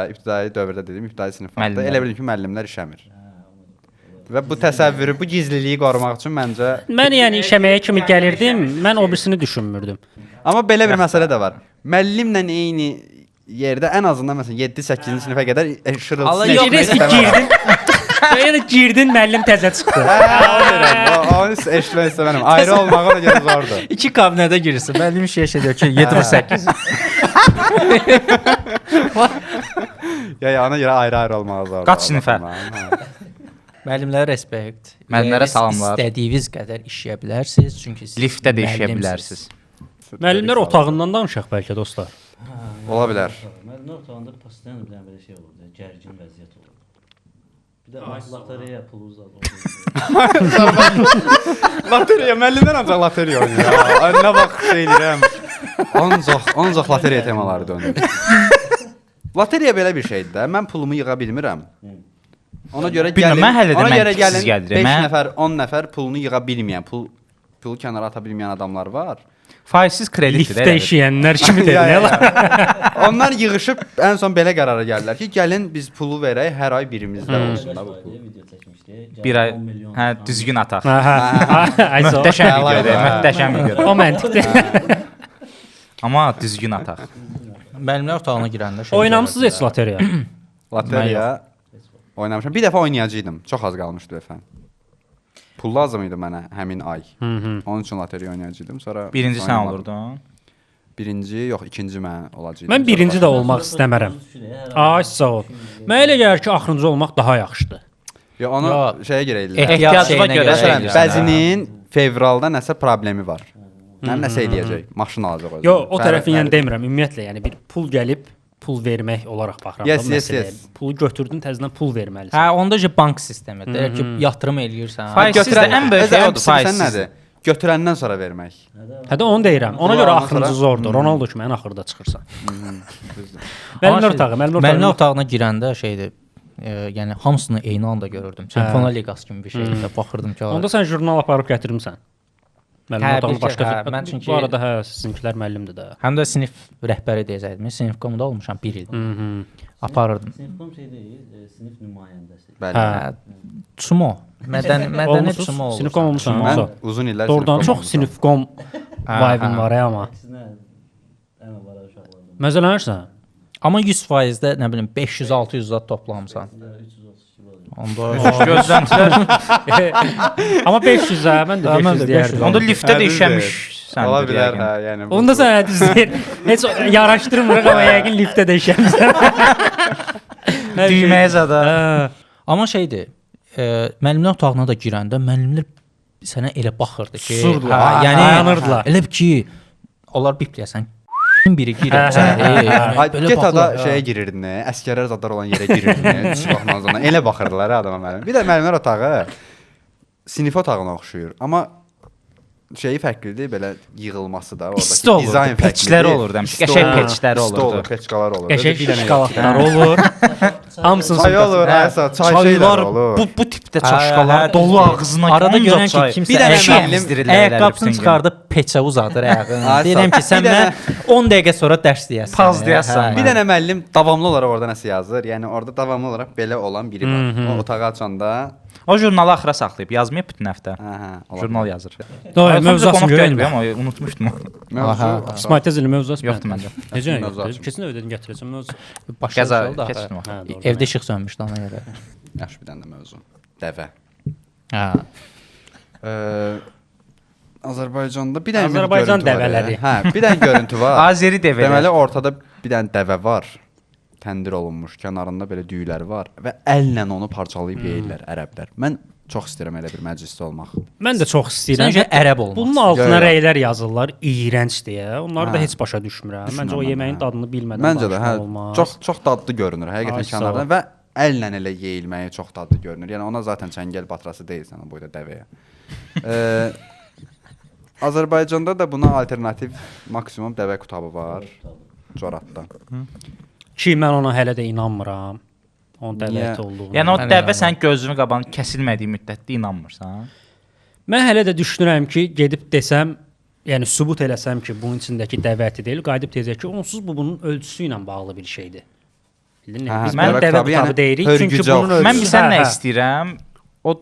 dedim, ibtidai sinifdə Müəllimlər. elə bildim ki, müəllimlər işəmir. Və bu təsəvvürü, bu gizliliyi qorumaq üçün məncə Mən yəni işəməyə kimi gəlirdim, mən o birisini düşünmürdüm. amma belə bir məsələ də var. Müəllimlə eyni yerdə ən azından məsələn 7-8-ci sinifə qədər Allah şırıltısını yox, eşitmək istəmirəm. Yəni girdin, müəllim təzə çıxdı. Onu eşitmək istəmirəm. Ayrı olmağı da görə zordur. 2 kabinetə girirsən. Müəllim şey edir ki, 7-8. Ya ona görə ayrı olmağı zordur. Qaç sinifə? Müəllimlərə respekt. Müəllimlərə Yəni, salamlar. İstədiyiniz qədər işləyə bilərsiniz, çünki siz Liftdə də işəyə müəllimsiniz. bilərsiniz. Müəllimlər otağından danışaq bəlkə dostlar. Ola bilər. Müəllimlər otağında postoyan bilən belə şey olur, gərgin vəziyyət olur. Bir də lotereya pul uzadı. Loteriya, müəllimlər ancaq loteriya oynayır. Nə vaxt şey eləyirəm. Ancaq loteriya temaları dönür. Loteriya belə bir şeydir də. Mən pulumu yığa bilmirəm. Ona görə Bilmirəm, mən hələ də ona görə məntiqsiz gəlin gəlir. 5 Mən- nəfər, 10 nəfər pulunu yığa bilməyən, pulu kənara ata bilməyən adamlar var. Faizsiz kreditdir. Liftdə işləyənlər kimi Ya, dedin. ya. Onlar yığışıb ən son belə qərara gəldilər ki, gəlin biz pulu verək, hər ay birimizdə olsun da bu pul. Video çəkmişdi. Bir ay 10 milyon hə düzgün ataq. Ay sağ ol. Möhtəşəm Əla videodur, idi. möhtəşəm videodur. O məntiqdir. Amma düzgün ataq. Müəllimlər otağına girəndə şey. Oynamısınız heç loteriya? Loteriya oynamışam. Bir dəfə oynayacaqdım. Çox az qalmışdı bu dəfə. Pul lazım idi mənə həmin ay. Onun üçün loteriya oynayacaqdım. Sonra Birinci sən oynamadım. olurdun. Birinci, yox, ikinci mən olacaqdım. Mən birinci də olmaq istəmərəm. Ay sağ ol. Mənə elə gəlir ki, axırıncı olmaq daha yaxşıdır. Ya onu Ya, şeyə görə eləyirlər. Ehtiyat Ehtiyacıma şeyinə görə görə şey Məsələn, edirsən, bəzinin fevralda nəsə problemi var. Nəsə eləyəcək, maşın alacaq özünə. Yo, o tərəfini yəni demirəm. Ümumiyyətlə, yəni bir pul gəlib, pul vermək olaraq baxıram. Yes, da yes, məsələyə. yes. Pulu götürdün, təzədən pul verməlisən. Hə, onda bank sistemidir. Elə ki, yatırım eləyirsən. Faizsiz də ən böyük şey odur, Sən faizsiz. nədir? Götürəndən sonra vermək. Hə də onu deyirəm. Ona Pul görə alandan axırıncı sonra- zordur. Ronaldo kimi ən axırda çıxırsan. Amma Müəllimlər şey- otağı, müəllimlər Müəllimlər otağı. otağına girəndə şeydir. Yəni hamısını eyni anda görürdüm. Çempionlar Liqası kimi bir şeydir. Baxırdım ki, Onda sən jurnal aparıb gətirmisən. Müəllim Hə, otağını bir başqa. hə, mən çünki- Bu arada hə, sizinkilər müəllimdir də. həm də sinif rəhbəri deyəcəkdim. Sinifkomda olmuşam 1 il. Aparırdım. Sinifkom şey deyil, sinif nümayəndəsi. Bəli. Hə. Sumo. Mədəni Olmusunuz? sumo olur. Sinifkom olmusan. Mən Mən uzun illər doğrudan sinifkom çox sinifkom vibe-im var amma. Əksinə əmə var uşaqlardan. Məzələnirsən? Amma 100%-də nə bilim 500-600 zat toplamısan. 332 var. Onda Gözləntilər. Amma 500-ə mən də 500 deyərdim. Onda liftdə də Hə, işəmiş sən. Ola bilər, hə, yəni. Onda sən düz deyir. Heç yaraşdırmırıq amma yəqin liftdə də işəmisən. düyməyə zada. Hə. amma şeydir. Müəllimlər otağına da girəndə müəllimlər sənə elə baxırdı ki, Susurdular. yəni Dayanırdılar. Elə bil ki, onlar bipləyəsən. Biri Hə, girər. Ay, get ada şeyə girirdin, əskərlər zadlar olan yerə girirdin, çıxmazdan sonra. Elə baxırdılar hə, adama müəllim. Bir də müəllimlər otağı sinif otağına oxşuyur, amma şeyi fərqlidir, belə yığılması da, İsti oradakı olurdu, dizayn fərqlidir. peçlər olurdu, həmişə qəşəng peçləri İsti olur, olurdu. peçkalar olur. Qəşəng Bir dənə şokoladlar olur. Hamısını Çay olur, hə, çay şeylər olur. Bu tipdə çaşqalar dolu ağzına Arada görən ki, kimsə Bir dənə ayaqqabı- müəllim- ayaqqabısını çıxardıb peçə uzadır ayağını. Ay, Deyirəm ki, sağ- sən bir mənə 10 dəqiqə sonra dərs deyəsən. Paz deyəsən. Bir dənə müəllim davamlı olaraq orada nəsə yazır. Yəni orada davamlı olaraq belə olan biri var. O otağı açanda, O jurnalı axıra saxlayıb yazmayıb bütün həftə. hə, ola Jurnal bilər. yazır. Doğru, mövzusunu görəndə. görürəm, amma unutmuşdum. Mövzu İsmail Təzəli mövzusu Yoxdur məndə. Necə Mövzu yoxdur? açım. Keçən dəfə dedim gətirəcəm mövzu. Başqa Qəza oldu axı. keçdim. Hə, doğru. Evdə işıq sönmüşdü ona görə. yaxşı bir dənə də mövzu. Dəvə. Hə. Azərbaycanda bir dənə Azərbaycan görüntü var, dəvələri. Hə, bir dənə görüntü var. Azeri Deməli deməli ortada bir dənə dəvə var. Təndir olunmuş, kənarında belə düyüləri var və əllə onu parçalayıb yeyirlər ərəblər. Mən çox istəyirəm elə bir məclisdə olmaq. Mən də çox istəyirəm. Səncə ərəb olmaq? Bunun altına Yox, yox. rəylər yazırlar, iyrənc deyə. Onları da Hə. heç başa düşmürəm. Məncə o Düşünmürəm, yeməyin hə. dadını bilmədən Məncə də hə, danışmaq olmaz. çox dadlı görünür Ay, həqiqətən sağ ol. kənardan və əllə elə yeyilməyi çox dadlı görünür. Yəni ona zaten çəngəl batrası deyilsən o boyda dəvəyə. Azərbaycanda da buna alternativ maksimum dəvə qutabı var. Coratda. Ki mən ona hələ də inanmıram. Onun Niyə? dəvət olduğunu. Yəni o Mən dəvə inanmıram. sən gözünü qabağın kəsilmədiyi müddətdə inanmırsan. Mən hələ də düşünürəm ki, gedib desəm, yəni sübut eləsəm ki, bunun içindəki dəvə əti deyil, qayıdıb deyəcək ki, onsuz bu bunun ölçüsü ilə bağlı bir şeydir. Bildin? Hə, Biz mən bunu dəvə dəvə qutabı, qutabı yəni deyirik, çünki hörgücə bunun oxşuyur. ölçüsü. Mən bilsən nə Hə, hə. istəyirəm? O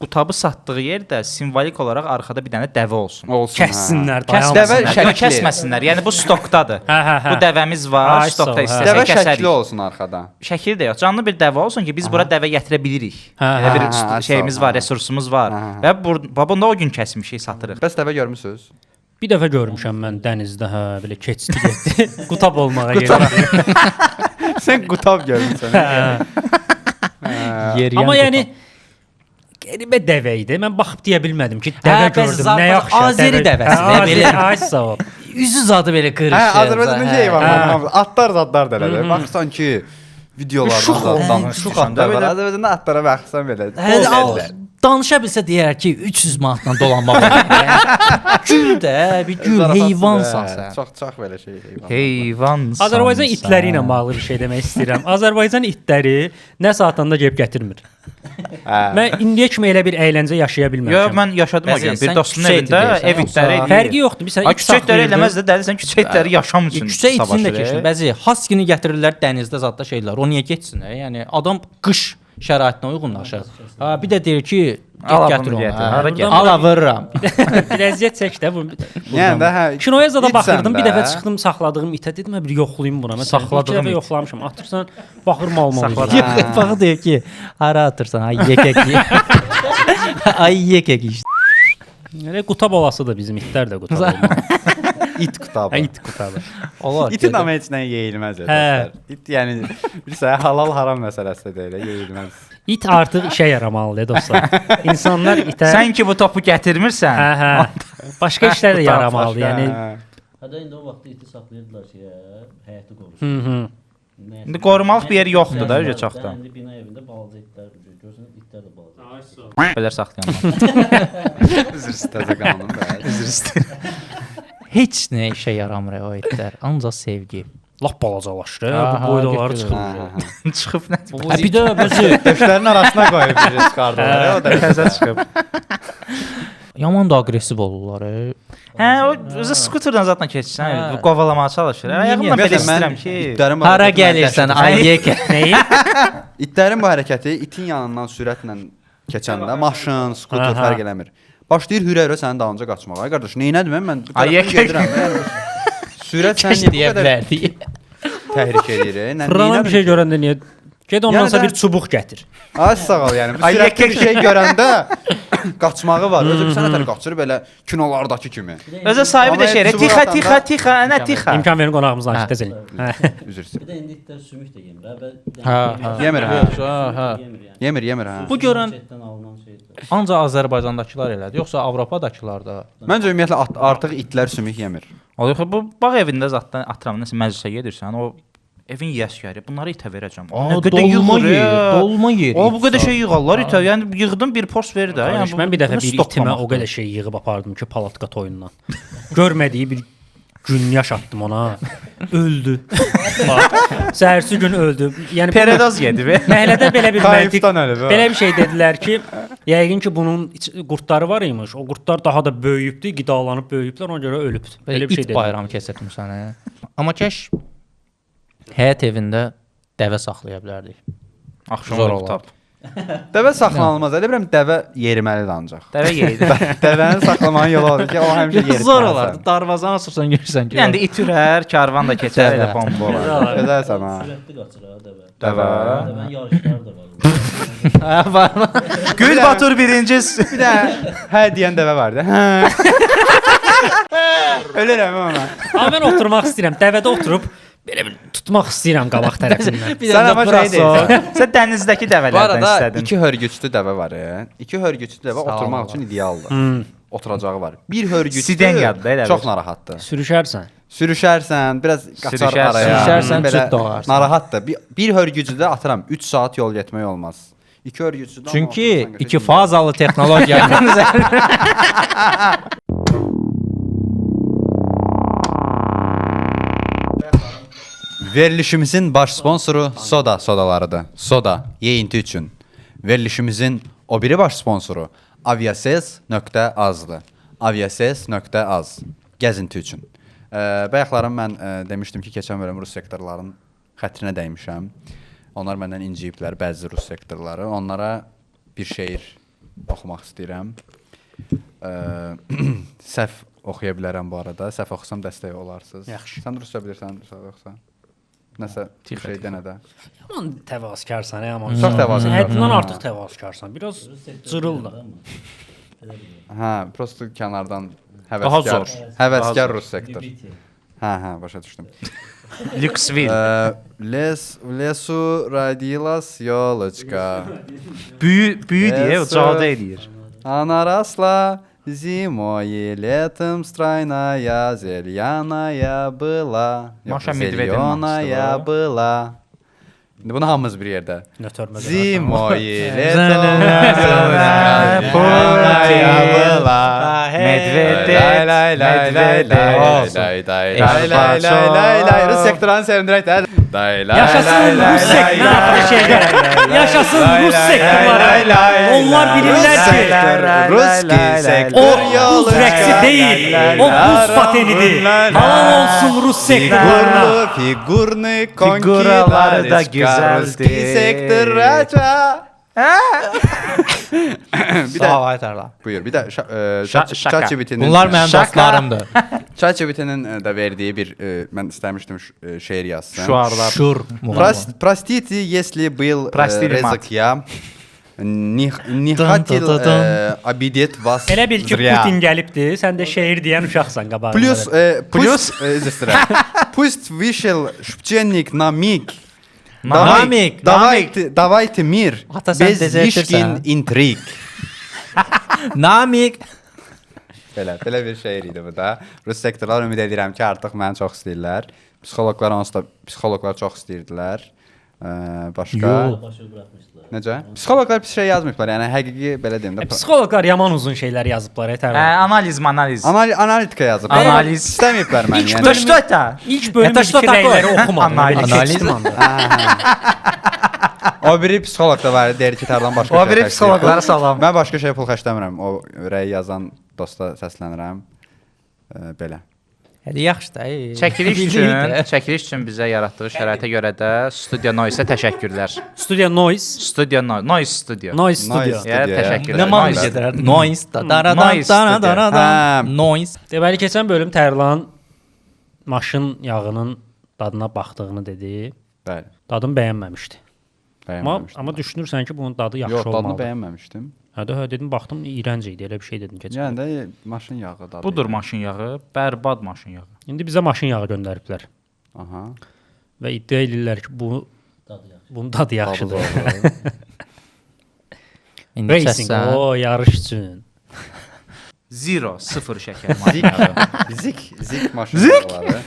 qutabı satdığı yerdə simvolik olaraq arxada bir dənə dəvə olsun. Olsun. Kəssinlər, Kəs dayansınlar. dəvə Yox, şəkli. kəsməsinlər. Yəni bu stokdadır. Hə, hə, hə. Bu dəvəmiz var, Ay, stokda sağ ol, hə. istəsək Dəvə şəkli kəsərik. olsun arxada. Şəkil də yox, canlı bir dəvə olsun ki, biz bura dəvə gətirə bilirik. Hə, Elə bir hə, hə, şeyimiz sağ ol, var, hə. resursumuz var. Hə, hə. Və bunda o gün kəsmişik, satırıq. Bəs dəvə görmüsüz? Bir dəfə görmüşəm mən dənizdə, hə, belə keçdi getdi. Qutab olmağa gedirdi. Sən qutab görmüsən. Yeriyən Amma qutab. yəni qəribə dəvə idi. Mən baxıb deyə bilmədim ki, dəvə bəs gördüm. zarfaz Nə yaxşı. Azeri dəvəsi, Hə, nə Azeri, belə? ay sağ ol. üzü zadı belə qırışır. Hə, Azərbaycanda şey var. Hə. Atlar zadlar dələdir. Baxsan ki, videolardan Şux zaddan olmuş şux düşəndə atlar var. belə. Azərbaycanda atlara baxsan belə. Hə, Boz əllər. danışa bilsə deyər ki, 300 manatla dolanmaq olar. Gül də, bir gül, heyvansan sən. Çox belə şey heyvan. Heyvan. Azərbaycan itləri ilə bağlı bir şey demək istəyirəm. Azərbaycan itləri nə saatında gəlib gətirmir. Mən indiyə kimi elə bir əyləncə yaşaya bilməmişəm. Yox, mən yaşadım o gün. Bir Sən dostun küçə evində iti deyirsən, ev itləri. Fərqi yoxdur. Bir sən Ay küçə itləri eləməz də, dəlisən küçə itləri yaşam üçün. Küçə itini də keçin. Bəzi haskini gətirirlər dənizdə zətdə şeylər. O niyə getsin? Yəni adam qış şəraitinə uyğunlaşır. Ha, bir də deyir ki, Ala get gətir bunu onu. gətir, hə. hara gətir? Ala vururam. bir əziyyət çək də bu. Yəni də hə. Kinoya zada itsən baxırdım, bir də. dəfə çıxdım saxladığım itə dedim bir yoxlayım buna. Məsələn, Saxladığım iki dəfə it. yoxlamışam. Atırsan, baxır mal-mal. Saxladığım. Yox, bax deyir ki, hara atırsan? Ay yekək. Ay yekək işte. Elə quta balası da bizim itlər də quta balası. İt qutabı. İt qutabı. Olar. İtin amma heç nəyə yeyilməz ya. Hə. İt yəni bilirsən halal haram məsələsi də elə yeyilməz. İt artıq işə yaramalıdır dostlar. İnsanlar itə Sən ki bu topu gətirmirsən. hə. Başqa işlər də yaramalıdır. Yəni Hətta indi o vaxtda iti saxlayırdılar ki, həyəti qorusun. hı. İndi qorumaq bir yeri yoxdur da öcə çoxdan. İndi bina evində balaca itlər var. Görsən itlər də balaca. Belə saxlayanlar. Üzr istəsə qanun da. Üzr istəyir. Heç nə işə yaramır o itlər. Ancaq sevgi. Lap balacalaşdı. Aha, Bu boydaları get-get. çıxır. Çıxıb nə? Bir də bəzi Döşlərin arasına qoyub bir çıxardılar. O da Təzə çıxıb. yaman da aqressiv olurlar. Hə, o özü skuterdən zaten keçsən, Hə. qovalamağa çalışır. Ayağımla belə istəyirəm ki, itlərin bu Hara hərəkəti mən gəlirsən dəhşət- ay yekə. Nəyi? İtlərin bu hərəkəti itin yanından sürətlə keçəndə maşın, skuter Aha. fərq eləmir. Başlayır hürə-hürə sənin dalınca qaçmağa. Ay qardaş, neynədim mən? Bu Ay, tərəfdən yekə- gedirəm. Yəni sürət sən Keşke niyə deyə bu qədər bilərdik. təhrik edir? Fırlanan bir şey görəndə niyə? Get ondansa Yəni də- bir çubuq gətir. Ay sağ ol yəni. Bu Ay, sürətli bir yekə- şey görəndə qaçmağı var. Özü bir sənətər qaçır belə kinolardakı kimi. özə sahibi də Amma şey, çubuq tixə, atanda- tixə, tixə, nə tixə. İmkan verin qonağımızdan Hə. tez eləyin. Hə. Üzr Bir istəyirəm. də indi itlər sümük də yemir. Hə, hə. Yemir, hə. Hə. Yemir yəni. Yemir ha. Bu görən Çətdən alınan şeydir. ancaq Azərbaycandakılar elədir, yoxsa Avropadakılar da. Məncə ümumiyyətlə artıq itlər sümük yemir. O yox, bu bağ evində zətdən atıram nəsə məclisə gedirsən, o evin yiyəskəri, bunları itə verəcəm. O nə qədər dolma yığır, yer, dolma yer. O bu qədər şey yığarlar itə. Yəni yığdım bir post ver də. Yəni mən bir dəfə bir itimə o qədər şey yığıb apardım ki, palatka toyundan. Görmədiyi bir gün yaşatdım ona. Öldü. Səhərsi gün öldü. Yəni Peredoz yedi be. məhəllədə belə bir məntiq, Kayıfdan ölüb. belə bir şey dedilər ki, yəqin ki bunun qurtları var imiş. O qurtlar daha da böyüyübdü, qidalanıb böyüyüblər, ona görə ölüb. Belə bir şey it dedilər. bayramı keçirdim sənə. Amma kəş həyət evində dəvə saxlaya bilərdik. Axşam Zor zor olar. olar. Dəvə saxlanılmaz. Elə bilirəm dəvə yeriməlidir ancaq. Dəvə yeydi. Dəvəni saxlamağın yolu odur ki, o həmişə yeritməlisən. Zor olar. Darvazanı açırsan görürsən ki. Yəni it ürər, karvan da keçər, elə bomba olar. Gözəlsən ha. Sürətli qaçır ha dəvə. Dəvə. Dəvənin yarışları da var. Hə, var. Gül Batur birinci. Bir də hə deyən dəvə vardı. Hə. Ölürəm amma. Amma mən oturmaq istəyirəm. Dəvədə oturub belə bir tutmaq istəyirəm qabaq tərəfindən. Bir Sən dənə amma şey braso. deyirsən. Sən dənizdəki Bu dəvələrdən arada istədin. iki hörgüçlü dəvə var. İki hörgüçlü dəvə Salam oturmaq ola. üçün idealdır. Oturacağı var. Bir hörgüçlü Siden yadda, elə çox bil. narahatdır. Sürüşərsən. Sürüşərsən, biraz qaçar Sürüşərsən. araya. Sürüşərsən, belə cüt doğarsan. Narahatdır. Bir hörgücüdə atıram 3 saat yol getmək olmaz. İki hörgücüdə. Çünki iki fazalı texnologiya Verilişimizin baş sponsoru Soda sodalarıdır. Soda yeyinti üçün. Verilişimizin o biri baş sponsoru aviases.az-dır. aviases.az gəzinti üçün. Bayaqlarım mən demişdim ki, keçən bölüm rus sektorların xətrinə dəymişəm. Onlar məndən inciyiblər, bəzi rus sektorları. Onlara bir şeir oxumaq istəyirəm. Səhv oxuya bilərəm bu arada. Səhv oxusam dəstək olarsınız. Yaxşı. Sən rusca bilirsən, yoxsa? Nəsə bir şey denə də. Yaman təvazökarsan, amma. Çox təvazökarsan. Həddindən artıq təvazökarsan. Biraz cırıl da. Hə, prosto kənardan Daha həvəskar. zor. Həvəskar rus sektor. Libiti. Hə, başa düşdüm. Lüksvil. Lesu radilas yolочка. Büyü deyə o cadə eləyir. Она росла зимой, летом стройная, зеленая была. Маша Медведева Зеленая мамасы var. была. İndi bunu hamımız bir yerdə. Nötörmə. Zimoyi Rus sektorunu sevindirək də. Yaşasın Rus sektorları. Yaşasın Rus sektorları. Onlar bilirlər ki, Ruski o sektör buz rəqsi deyil, o buz patenidir. Halal olsun Rus sektorlarına. Figurny Figuraları da güzeldir. Ruski sektör raca. Bir də Sağ ol Aytarla. buyur. Bir də Şaka. ChatGPT-nin Bunlar mənim dostlarımdır. ChatGPT-nin də verdiyi bir mən istəmişdim şeir yazsın. Şuarlar. Şur. Простите, если был Простили, резок мать. я, не хотел обидеть вас Elə bil ki, зря. Putin gəlibdi, sən də şeir deyən uşaqsan qabağında. Плюс, пусть вышел шпченник на миг. Намик. Давайте мир Ata, sən без dezertirsən. лишних интриг. Namik. Belə bir şeir idi bu da. Rus sektorlar ümid edirəm ki, artıq məni çox istəyirlər. Psixoloqlar onsuz da psixoloqlar çox istəyirdilər. Başqa Başı buraxmışdılar. necə? Psixoloqlar pis şey yazmayıblar. Yəni həqiqi belə deyim də. Psixoloqlar yaman uzun şeylər yazıblar, etər. Analiz. Analitika yazıb. Analiz. İstəməyiblər məni. İlk Yəni. bölüm- Что это? İlk bölüm Это что fikirləri такое? oxumadım. Analiz. Belə keçdim anda. O biri psixoloq da var, deyir ki, tərdən başqa O biri şey psixoloqlara xərcləyir. salam. Mən başqa şey pul xərcləmirəm. O rəy yazan dosta səslənirəm. Belə. Hadi yaxşı da. Çəkiliş üçün bizə yaratdığı şəraitə görə də Studio Noise-ə təşəkkürlər. Studio Noise. Studio Noise Studio. Noise Studio. Noise. Ya, təşəkkürlər. Nə mal Noise. gedirər? Noise. Da da da Noise da da da da. Hə. Noise. Deməli keçən bölüm Tərlan maşın yağının dadına baxdığını dedi. Bəli. Dadını bəyənməmişdi. Bəyənməmişdim. Amma düşünürsən ki, bunun dadı yaxşı Yox, dadını olmalıdır. bəyənməmişdim. Hə, dedim, baxdım iyrənc idi, elə bir şey dedin keçən. Yəni də maşın yağı dadı. Budur maşın yağı, bərbad maşın yağı. İndi bizə maşın yağı göndəriblər Aha. və iddia edirlər ki, Dadı yaxşı. bunun dadı yaxşıdır. İndi Racing, kəssən. o yarış üçün. Zero, sıfır şəkər maşın yağı. Zik maşın yağları.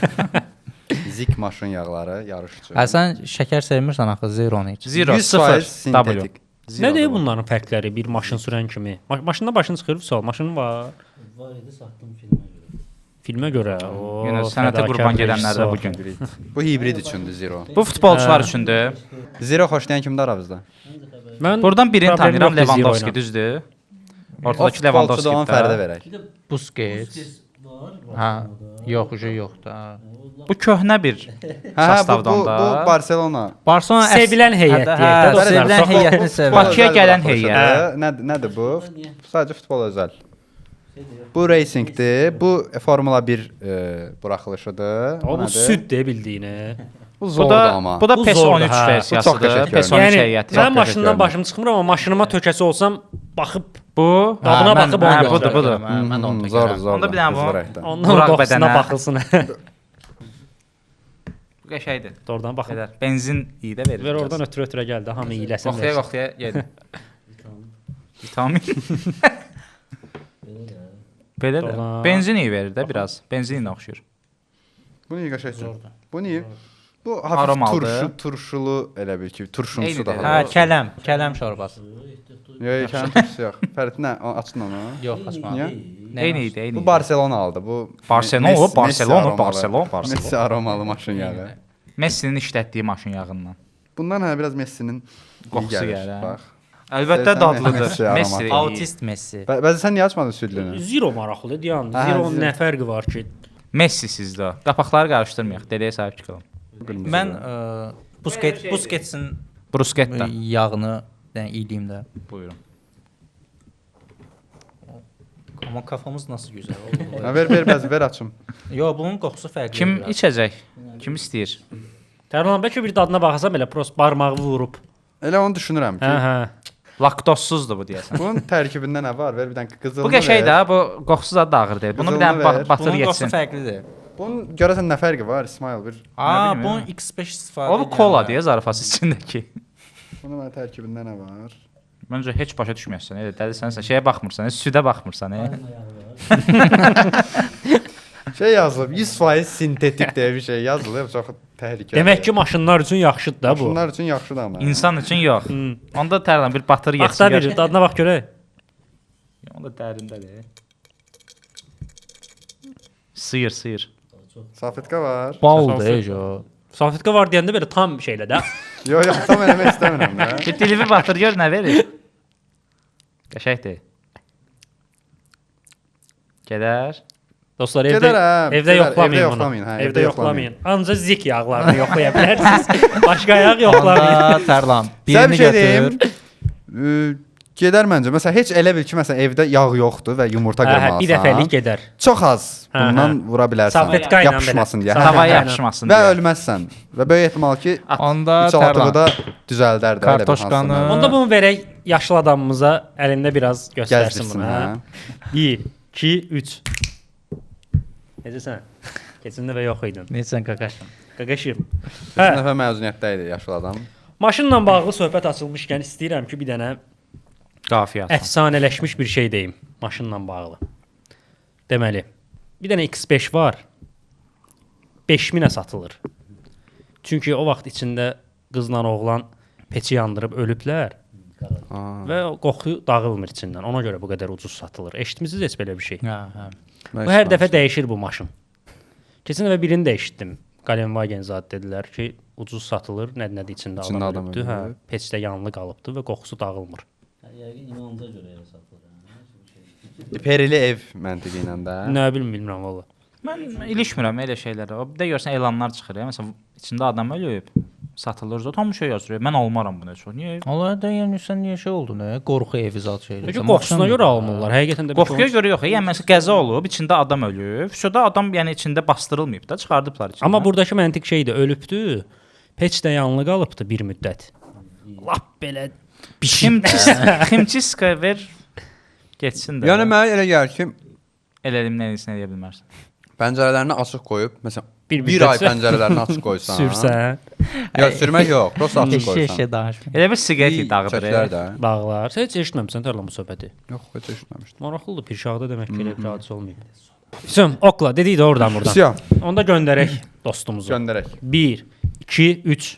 Zik maşın yağları yarış üçün. Hə sən şəkər sevmirsən axı zeronu iç. Zero, 100% sıfır, W. sintetik. Nə deyir bunların fərqləri bir maşın sürən kimi? Maşında başın çıxır, sağ maşının var. Var idi, satdım filmə görə. Filmə görə. O Yenə sənətə qurban gedənlər də bu gün. Bu hibrid üçündür Zero. Bu futbolçular üçündür. Zero xoşlayan kimdir aramızda? Mən Buradan birini problemim tanıyıram, yoxdur Lewandowski, Zero ilə. düzdür? O Ortadakı futbolçuda Lewandowski onun fərdə də. verək. Bir də Busquets. var. Ha, yox, yox da. Bu köhnə bir sastavdan bu da. Barcelona. Barcelona Sevilən heyət deyək də Hə, dostlar. sevilən Çox- heyətini sevir. Bakıya gələn heyət. heyət. Nədir bu? Sadəcə futbol özəl. Bu racingdir. Bu Formula 1 buraxılışıdır. O bu nədir? süd deyə bildiyini. Bu Bu zordur da amma. bu da Bu PES zordur, 13 hə. Bu versiyasıdır. çox PES qəşəng 13 Yəni heyəti. mən Çox maşından qəşəng başım çıxmır amma maşınıma tökəsi olsam baxıb Bu dadına baxıb onu budur, götürərəm. budur. Mən də onu Zor, görürəm. zor. Onda bir dənə bu. Ondan Buraq qoxusuna bədənə. baxılsın. Bu qəşəngdir. Oradan baxın. Qədər. Benzin iyi də verir. Ver oradan ötürə gəldi. Hamı iyiləsin. Qoxuya yedi. Vitamin. Belə də. Doğru. Benzin iyi verir də biraz. Benzin ilə oxşuyur. Bu niyə qəşəngdir? Bu niyə? Bu Aromalıdır. hafif turşulu elə bil ki, turşumsu Eynidir. daha. Hə, kələm şorbası. Yox, kənd turşusu yox. Fərid nə? Açın onu. Yox, açma. Niyə? Eyni idi, eyni Bu idi. Barcelonalıdır. Bu Barcelona, Messi- Barcelona, Messi Barcelona, aromalı. Barcelona. Messi aromalı maşın yağı. Messi'nin işlətdiyi maşın yağından. Bundan hə biraz Messi'nin Qoxusu iyi gəlir. gəlir, hə. Bax. Əlbəttə Sevsən dadlıdır. Messi aromat. Messi. iyi. Autist Messi. Bəzi sən niyə açmadın südlünü? Zero maraqlıdır deyən. Hə, Zero zero. nə fərqi var ki? Messi sizdə. Qapaqları qarışdırmayaq. Dədəyə sahib çıxalım. Mən Busquetsin Bruschetta. yağını yəni iyiliyim də. Buyurun. Amma kafamız nasıl gözəl. Ha, ver açım. Yo, bunun qoxusu fərqlidir. Kim biraz. içəcək? Kim istəyir? Tərlan bəlkə bir dadına baxasam belə prost barmağı vurub. Elə onu düşünürəm ki, Hə, hə. Laktozsuzdur bu deyəsən. bunun tərkibində nə var? Ver bir dənə qızılını. Bu qəşəng ver. də, bu qoxusu da ağır deyil. Bunu bir Qızılını dənə ver. batır Bunun qoxusu yetsin. fərqlidir. Bunun görəsən nə fərqi var İsmail bir? Aa, bileyim, bunun hə. X5 istifadə O bu kola deyə zarafası içindəki. Bunun mənə tərkibində nə var? Məncə heç başa düşməyəsən. Elə dəlisənsə şeyə baxmırsan, südə baxmırsan. Şey yazılıb 100% sintetik deyə bir şey yazılıb. Çox Təhlükə. Demək ki, maşınlar üçün yaxşıdır da bu. maşınlar üçün yaxşıdır amma. İnsan üçün yox. Onda tərlan bir batır Axtar getsin. bir dadına bax görək. Onda dərindədir. Sıyır. Salfetka var. Baldır o. Salfetka var deyəndə belə tam şeylə də. Yox, tam eləmək istəmirəm də. Bir dilivi batır gör nə verir. Qəşəngdir. Gedər. Dostlar, Gedərəm, evdə gedər, yoxlamayın evdə bunu. yoxlamayın, hə, Evdə evdə yoxlamayın. Ancaq zik yağlarını yoxlaya bilərsiniz. Başqa yağ yoxlamayın. Onda tərlan. Sən Birini bir şey götür. deyim. Gedər məncə. Məsələn, heç elə bil ki, məsələn, evdə yağ yoxdur və yumurta qırmalısan. Bir dəfəlik gedər. Çox az Hə, bundan hə. vura bilərsən. Salfetka ilə Yapışmasın deyə. belə. Havaya Aynen. yapışmasın Və deyə. ölməzsən. Və böyük ehtimal ki, Onda iç alatığı tərlan. da düzəldər də. Kartoşkanı- Onda bunu verək yaşlı adamımıza əlində biraz göstərsin Gəzdirsin, bunu. hə. 1, 2, 3. Necəsən? Keçən dəfə yox idin. Necəsən qaqaşım? Qaqaşım. Keçən Hə, dəfə məzuniyyətdə idi yaşlı adam. maşınla bağlı söhbət açılmışkən istəyirəm ki, bir dənə Qafiyə. əfsanələşmiş bir şey deyim maşınla bağlı. Deməli, bir dənə X5 var. 5000-ə satılır. Çünki o vaxt içində qızla oğlan peçi yandırıb ölüblər və o qoxu dağılmır içindən. Ona görə bu qədər ucuz satılır. Eşitmisiniz heç belə bir şey? Hə, hə. Bu hər dəfə dəyişir bu maşın. Keçən dəfə birini də eşitdim. Galenwagen zad dedilər ki, ucuz satılır, nədir içində İçində adam adam ölübdür. Hə, ölüb. peçdə yanlı qalıbdır və qoxusu dağılmır. Yəqin inanca görə elə satılır. Perili ev məntiqi ilə də. Nə bilmirəm valla. Mən ilişmirəm elə şeylərə. O bir də görsən elanlar çıxır ya. Məsələn, içində adam ölüb, satılır. Tam şey yazır. Mən almaram bunu çox. Niyə? Allah da yəni sən niyə şey oldun? Qorxu evi zat şeylər. Çünki qoxusuna görə almırlar. Həqiqətən də bir Qorxuya görə yox. Yəni məsələn qəza olub, içində adam ölüb. Şurada adam yəni içində bastırılmayıb da, çıxardıblar içindən. Amma buradakı məntiq şeydir, ölübdü. Peçdə yanlı qalıbdı bir müddət. Lap belə Ximçiska ver getsin də. Yəni mənə elə gəlir ki, elədim nə etsin edə bilmərsən. pəncərələrini açıq qoyub, məsələn, Bir bir ay müddət pəncərələrini açıq qoysan. sürsən, Yox, sürmək yox, prosta açıq şey qoysan. danışma. Elə bir siqaret dağıdır. Çəkilər də. dağlar. Sən heç eşitməmisən tərlan bu söhbəti. Yox, heç eşitməmişdim. Maraqlıdır, Pirşağda demək ki, elə bir hadisə olmayıb. Süm, okla, dedik də oradan buradan. Siyah, Onda göndərək dostumuzu. göndərək. 1, 2, 3.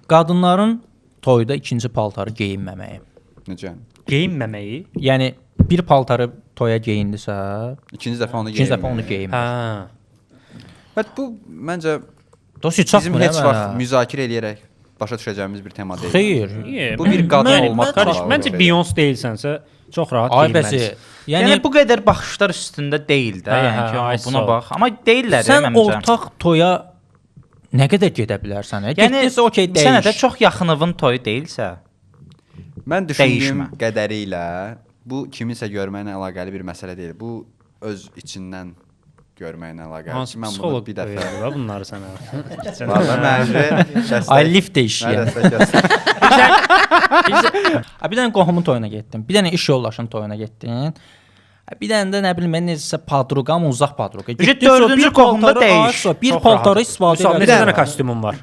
Qadınların toyda ikinci paltarı geyinməməyi. Necə? Geyinməməyi. Yəni bir paltarı toya geyindisə, İkinci dəfə onu ikinci dəfə onu geyinmək. geyinmə. Hə. Bəs bu məncə Dostu bizim çatmır heç hə vaxt mənə. müzakirə eləyərək başa düşəcəyimiz bir tema deyil. Xeyr. Niyə? Bu bir qadın Mən- olmaq Qardaş, bağlı məncə belə. Beyoncé deyilsənsə, çox rahat Ay geyinməlisən. bəsi. Yəni bu qədər baxışlar üstündə deyil də, Hə, yəni hə, ki, ay, buna sağ ol. bax. Amma deyirlər Sən məncə. ortaq toya nə qədər gedə bilərsən? Yəni Getdinsə okey dəyiş. Sənə də çox yaxınının toyu deyilsə, Mən düşündüyüm Dəyişmə. qədərilə bu kiminsə görməklə əlaqəli bir məsələ deyil. Bu öz içindən görməklə əlaqəli. Hansı Ki, mən bunu psixoloq bir dəfə öyrədir bunları sənə? Vallahi məncə Ay lift deyişiyə. Bir dənə qohumun toyuna getdim. Bir dənə iş yoldaşının toyuna getdim. Bir dənə də nə bilim mən necəsə padruqa, amma uzaq padruqa. Ücret dördüncü qohumda dəyiş. Bir Çox paltarı rahat. istifadə Misal, edə neçə dənə bilərəm. kostyumun var?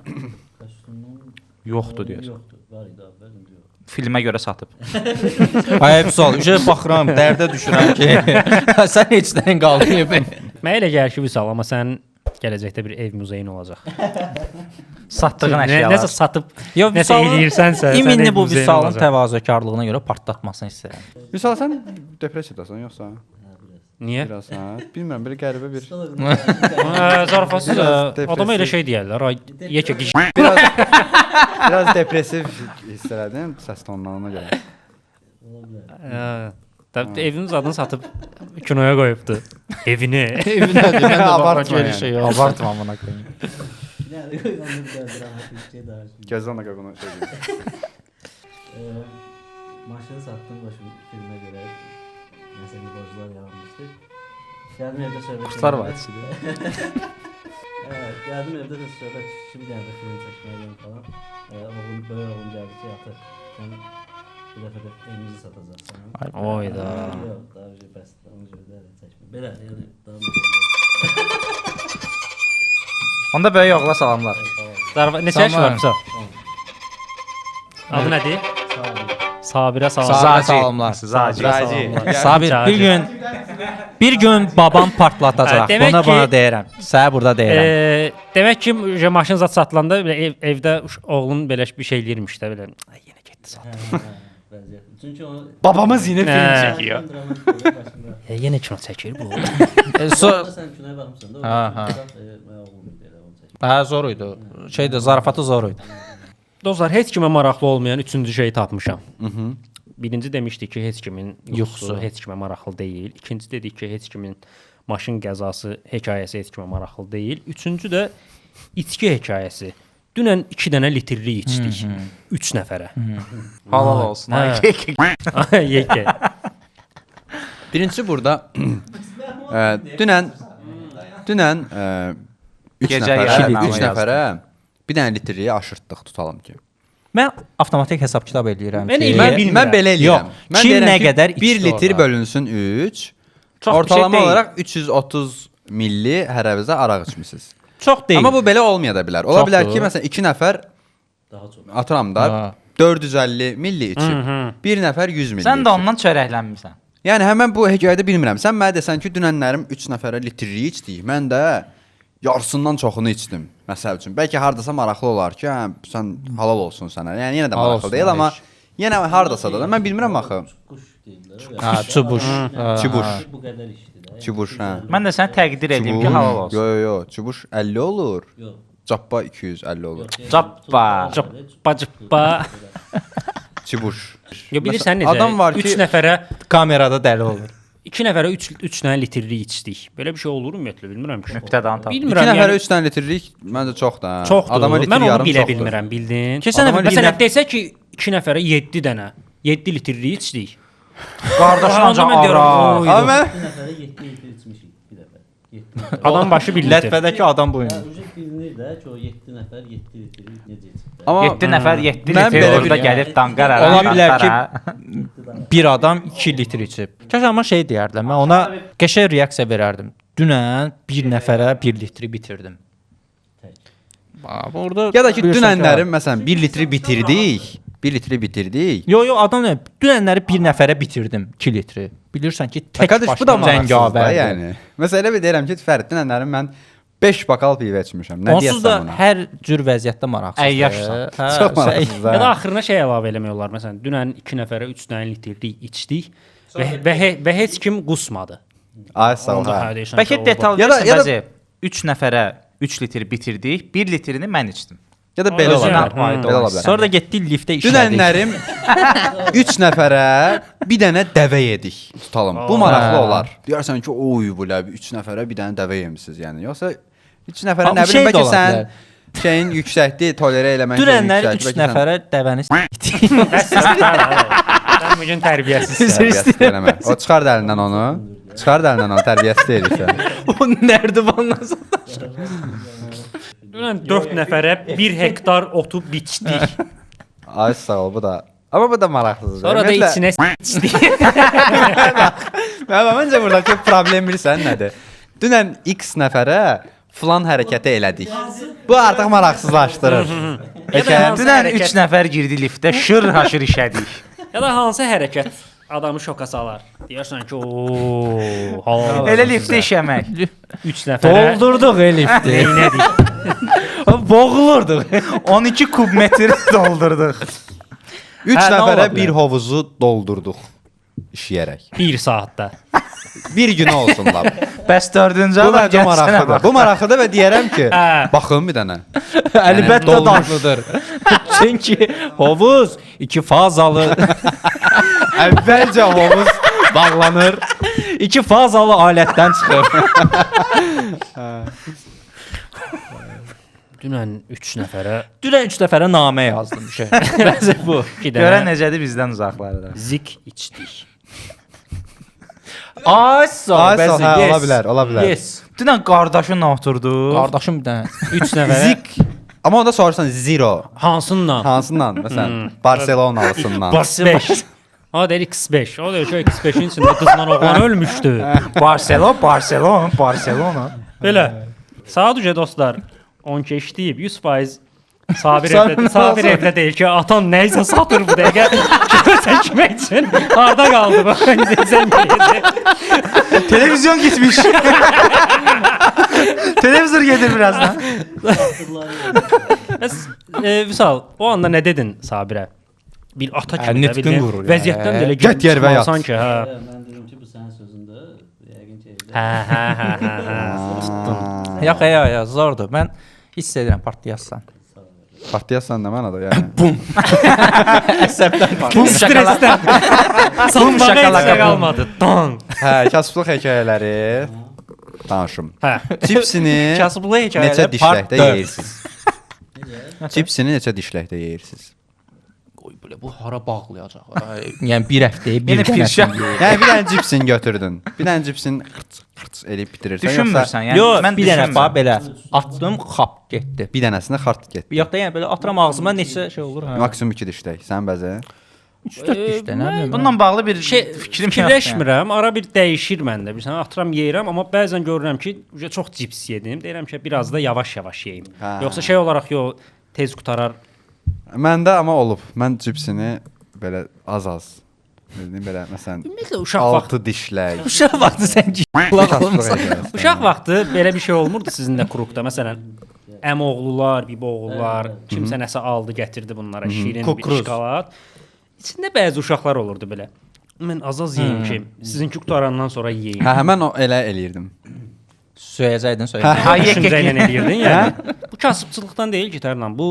yoxdur deyir. Yoxdur, var idi əvvəl, indi yox. Filmə görə satıb. Ay vəsal, baxıram, dərdə düşürəm ki, sən heç nəyin qalmayıb. Mənə elə gəlir ki, Vüsal, amma sənin gələcəkdə bir ev muzeyin olacaq. Satdığın Nəsə əşyalar. satıb, Yo, nəsə eləyirsənsə, İminli bu muzeyin Vüsalın olacaq. təvazökarlığına görə partlatmasını istəyirəm. Misal sən depressiyadasan yoxsa? Niyə? Biraz ha. Bilmirəm, bir qəribə bir. Zarafatsız Biraz adama elə depressiv. şey deyərlər. Ay, yekə giş. Biraz depressiv hiss elədim səs tonundan ona görə. Evinin adını satıb kinoya qoyubdu. Evini. Evinədir, mən də Abartma baxıram yəni. şey abartma amına qoyayım. Yəni qoyulan bir dərd dramatik şey daha. Gözdən də qoyğunu şey. Maşını satdım başım filmə görə. Nəsə bir borclar yaranmışdı. Gəldim evdə söhbət. Qurtlar Vadisidir. Evet, gəldim evdə də söhbət düşdü, bir dənə də film çəkməliyəm falan. Oğlum, böyük oğlum gəldi ki, ata, sən bu dəfə də evimizi satacaqsan. Oyda. Yox, daha bir şey bəsdir, onu görə də çəkmə. Belə, yəni, daha Onda böyük oğla salamlar. Neçə yaş var Vüsal? Adı nədir? sağ olun. Sabirə salam. Sabirə salamlar. Sabir bir gün babam partlatacaq. Hə, demək Ona ki- bana deyirəm. Sənə burada deyirəm. Demək ki, maşın zat satılanda belə evdə oğlun belə bir şey eləyirmiş də belə. Ay, yenə getdi sat. Vəziyyət. Çünki o Babamız yine film Hə. çekiyor. Yenə kino çəkir bu. Sən kinoya baxmısan da. Ha, ha. Mən oğlum idi elə onu çəkir. Hə, zor idi. Şeydə zarafatı zor idi. Dostlar, heç kimə maraqlı olmayan üçüncü şeyi tapmışam. Birinci demişdik ki, heç kimin yuxusu heç kimə maraqlı deyil. İkinci dedik ki, heç kimin maşın qəzası hekayəsi heç kimə maraqlı deyil. Üçüncü də içki hekayəsi. Dünən 2 dənə litrli içdik. 3 nəfərə. Halal olsun. Hə. Yekə. Birincisi burada dünən 3 Gecə nəfərə, yarı 3 nəfərə bir dənə litriyi aşırtdıq tutalım ki. Mən avtomatik hesab kitab eləyirəm Mən ki, eləyirəm. bilmirəm. Mən belə eləyirəm. Yox, Mən kim deyirəm nə ki, qədər içdi 1 litr orada? bölünsün 3. Çox bir Ortalama şey deyil. olaraq 330 milli hər əvəzə araq içmisiniz. çox deyil. Amma bu belə olmaya da bilər. Ola Çoxdur. bilər ki, məsələn 2 nəfər Daha çox. atıram da Ha. 450 milli içib. Bir nəfər 100 milli. Sən də içib. ondan çörəklənmisən. Yəni həmin bu hekayədə bilmirəm. Sən mənə desən ki, dünənlərim 3 nəfərə litrli içdik. Mən də yarısından çoxunu içdim. Məsəl üçün, bəlkə hardasa maraqlı olar ki, hə, sən halal olsun sənə. Yəni yenə də Halal maraqlı olsun, deyil, amma heç. yenə hardasa da mən bilmirəm axı. Quş deyirlər. Hə, çubuş. Çubuş. Bu qədər işdir də. Çubuş, hə. Mən də sənə təqdir edeyim ki, halal olsun. Yo, çubuş 50 olur. Yox. Cappa 250 olur. Cappa. Cıppa. Çubuş. Yo, bilirsən necə? Adam var ki- 3 nəfərə Kamerada dəli olur. 2 nəfərə 3 dənə litrli içdik. Belə bir şey olur ümumiyyətlə bilmirəm ki. Nöqtədən tap. 2 Bilmirəm. nəfərə yəni 3 dənə litrlik məncə çoxdur. Hə. çoxdur. Adama litr Mən onu yarım bilə çoxdur. bilmirəm, bildin? Keçən Adama dəfə bir Məsələn də desə ki, 2 nəfərə 7 dənə 7 litrli içdik. Qardaşın Onda ancaq mən deyirəm, ara. oy. Amma mən 2 nəfərə 7 litr içmişik bir dəfə. 7 nəfər. Adam başı 1 litr. Lətvədəki adam bu Hə, idi. ucu bilinir də ki, o 7 nəfər 7 litr necə içib də. amma 7 nəfər 7 Mən litr belə orada bir- gəlib danqara. Ola bilər ki, bir adam 2 litr içib. Kaş amma şey deyərdilər. Mən ona qəşəng reaksiya verərdim. Dünən bir nəfərə 1 litri bitirdim. Orada ya da ki bilirsən dünənlərim məsələn 1 litri bitirdik. 1 litri bitirdik. Yo, adam nə? Dünənləri bir nəfərə bitirdim 2 litri. Bilirsən ki, tək Arkadaş bu da başına maraqsız da cəngavərdir. yəni. Məsələ bir deyirəm ki, Fərid dünənlərim mən 5 bakal pivə içmişəm. Nə Onsuz da deyəsən buna? hər cür vəziyyətdə maraqsızdır. Əyyaşsan. Çox maraqsız da. Ya da axırına şey əlavə eləmək olar. Məsələn, dünən 2 nəfərə 3 dənə litrli içdik və heç kim qusmadı. Ay sağ ol. Onda hə. hə deyirsən. Bəlkə ki, o- detal Ya da- versən ya da- bəzi 3 nəfərə 3 litr bitirdik, 1 litrini mən içdim. Ya da belə ola Özünə bilər. aid Belə ola bilər. Sonra da getdik liftə işlədik. Dünənlərim 3 nəfərə bir dənə dəvə yedik. Tutalım. Bu maraqlı Hə. olar. Deyərsən ki, oy bu ləbi 3 nəfərə bir dənə dəvə yemisiniz yəni. Yoxsa 3 nəfərə Amma nə şey bilim də bəlkə ola sən bilər. şeyin yüksəkdir, tolerə eləmək Dünənlər 3 nəfərə dəvəni s**tik. Sən bu gün tərbiyəsizsən. eləmə. O çıxar da əlindən onu. Çıxar da əlindən onu tərbiyəsiz deyirik sən. O nərdivandan sonra. Dünən 4 nəfərə 1 hektar otu biçdik. Ay sağ ol bu da. Amma bu da maraqlıdır. Sonra da Ümumiyyətlə- içinə s**dik. Məncə buradakı problem bilirsən nədir? Dünən X nəfərə filan hərəkəti elədik. Bu artıq maraqsızlaşdırır. hansı Dünən hərəkət- 3 nəfər girdi liftə, şır haşır işədik. Ya da hansı hərəkət adamı şoka salar? Deyirsən ki, o halal. Elə liftə işəmək. 3 nəfərə Doldurduq lifti. neynədik? Boğulurduq. 12 kub metr doldurduq. 3 Hə, nə ola nəfərə bilər? bir hovuzu doldurduq işləyərək. 1 saatda. Bir gün olsun lap. Bəs 4-cü Bu adam məncə maraqlıdır. Bu maraqlıdır və deyərəm ki, Hə. baxın bir dənə. Əlbəttə dolmuş. daşlıdır. Çünki hovuz 2 fazalı, Əvvəlcə hovuz bağlanır. 2 fazalı alətdən çıxır. Dünən 3 nəfərə Dünən 3 nəfərə namə yazdım şey. Bəzi bu. 2 Görən dənə necədir bizdən uzaqlarda. zik içdik. Ay sağ Ay sağ ol, hə, ola bilər, ola bilər. Yes. Dünən qardaşınla oturdu. Qardaşım bir dənə. 3 nəfərə Zik. Amma onda soruşsan zero. hansından? Hansından? Məsələn, Barselonalısından. X5. O deyir X5. O deyir ki, X5-in içində qızla oğlan ölmüşdü. Barcelona. Belə. Saat uca dostlar 10 keçdiyib 100% Sabir evdə deyir ki, atan nə isə satır bu dəqiqə. çəkmək üçün harda qaldı bu? Sən Televizyon gitmiş. Televizor gelir birazdan. Vüsal, o anda nə dedin Sabirə? Bir ata kimi də nitqin qurur ya. vəziyyətdən belə Get yer və yat. sanki, hə. Mən dedim ki, bu sənin sözündə yəqin ki evdə. Hə. Yox, zordur. Mən hiss edirəm partiyassan. Partiyasan nə mənada yəni? Əsəbdən Bu stressdən. Sanmağa heç nə qalmadı. Dan. Hə, kasıblıq hekayələri danışım. Hə. Cipsini kasıblı neçə hekayələr dişləkdə yeyirsiniz? Cipsini neçə dişləkdə yeyirsiniz? Qoy belə bu hara bağlayacaq? Yəni bir həftəyə bir Yenə dənə pirşan. Yəni bir dənə cipsin götürdün. Bir dənə cipsin xırç eləyib bitirirsən. Düşünmürsən yəni. Yox, Mən bir dənə düşünmürəm. bax belə atdım, xap getdi. Bir dənəsini xart getdi. Yox da yəni belə atıram ağzıma neçə şey olur hə. Maksimum 2 dişlək. Sən bəzən 3-4 dişdə nə bilim. Bununla bağlı bir Şey fikrim yoxdur. fikirləşmirəm. Ara bir dəyişir məndə. Bilirsən, atıram yeyirəm, amma bəzən görürəm ki, çox cips yedim. Deyirəm ki, biraz da yavaş-yavaş yeyim. Hə. Yoxsa şey olaraq tez qutarar. məndə amma olub. Mən cipsini belə az-az. Bildim belə məsələn Ümumiyyətlə uşaq vaxtı 6 dişlək. Uşaq vaxtı sən qulaq olmusan. Uşaq vaxtı belə bir şey olmurdu sizin də qrupda. Məsələn, əmioğullar, biboğullar, kimsə nəsə aldı, gətirdi bunlara şirin bir Kukruz. şokolad. İçində bəzi uşaqlar olurdu belə. Mən az-az yeyim ki, sizinki qutarandan sonra yeyim. Hə, mən o elə eləyirdim. Söyəcəydin, Hə, söyəcəydin. düşüncə ilə eləyirdin yəni. Bu kasıbçılıqdan deyil ki, Tərlan. Bu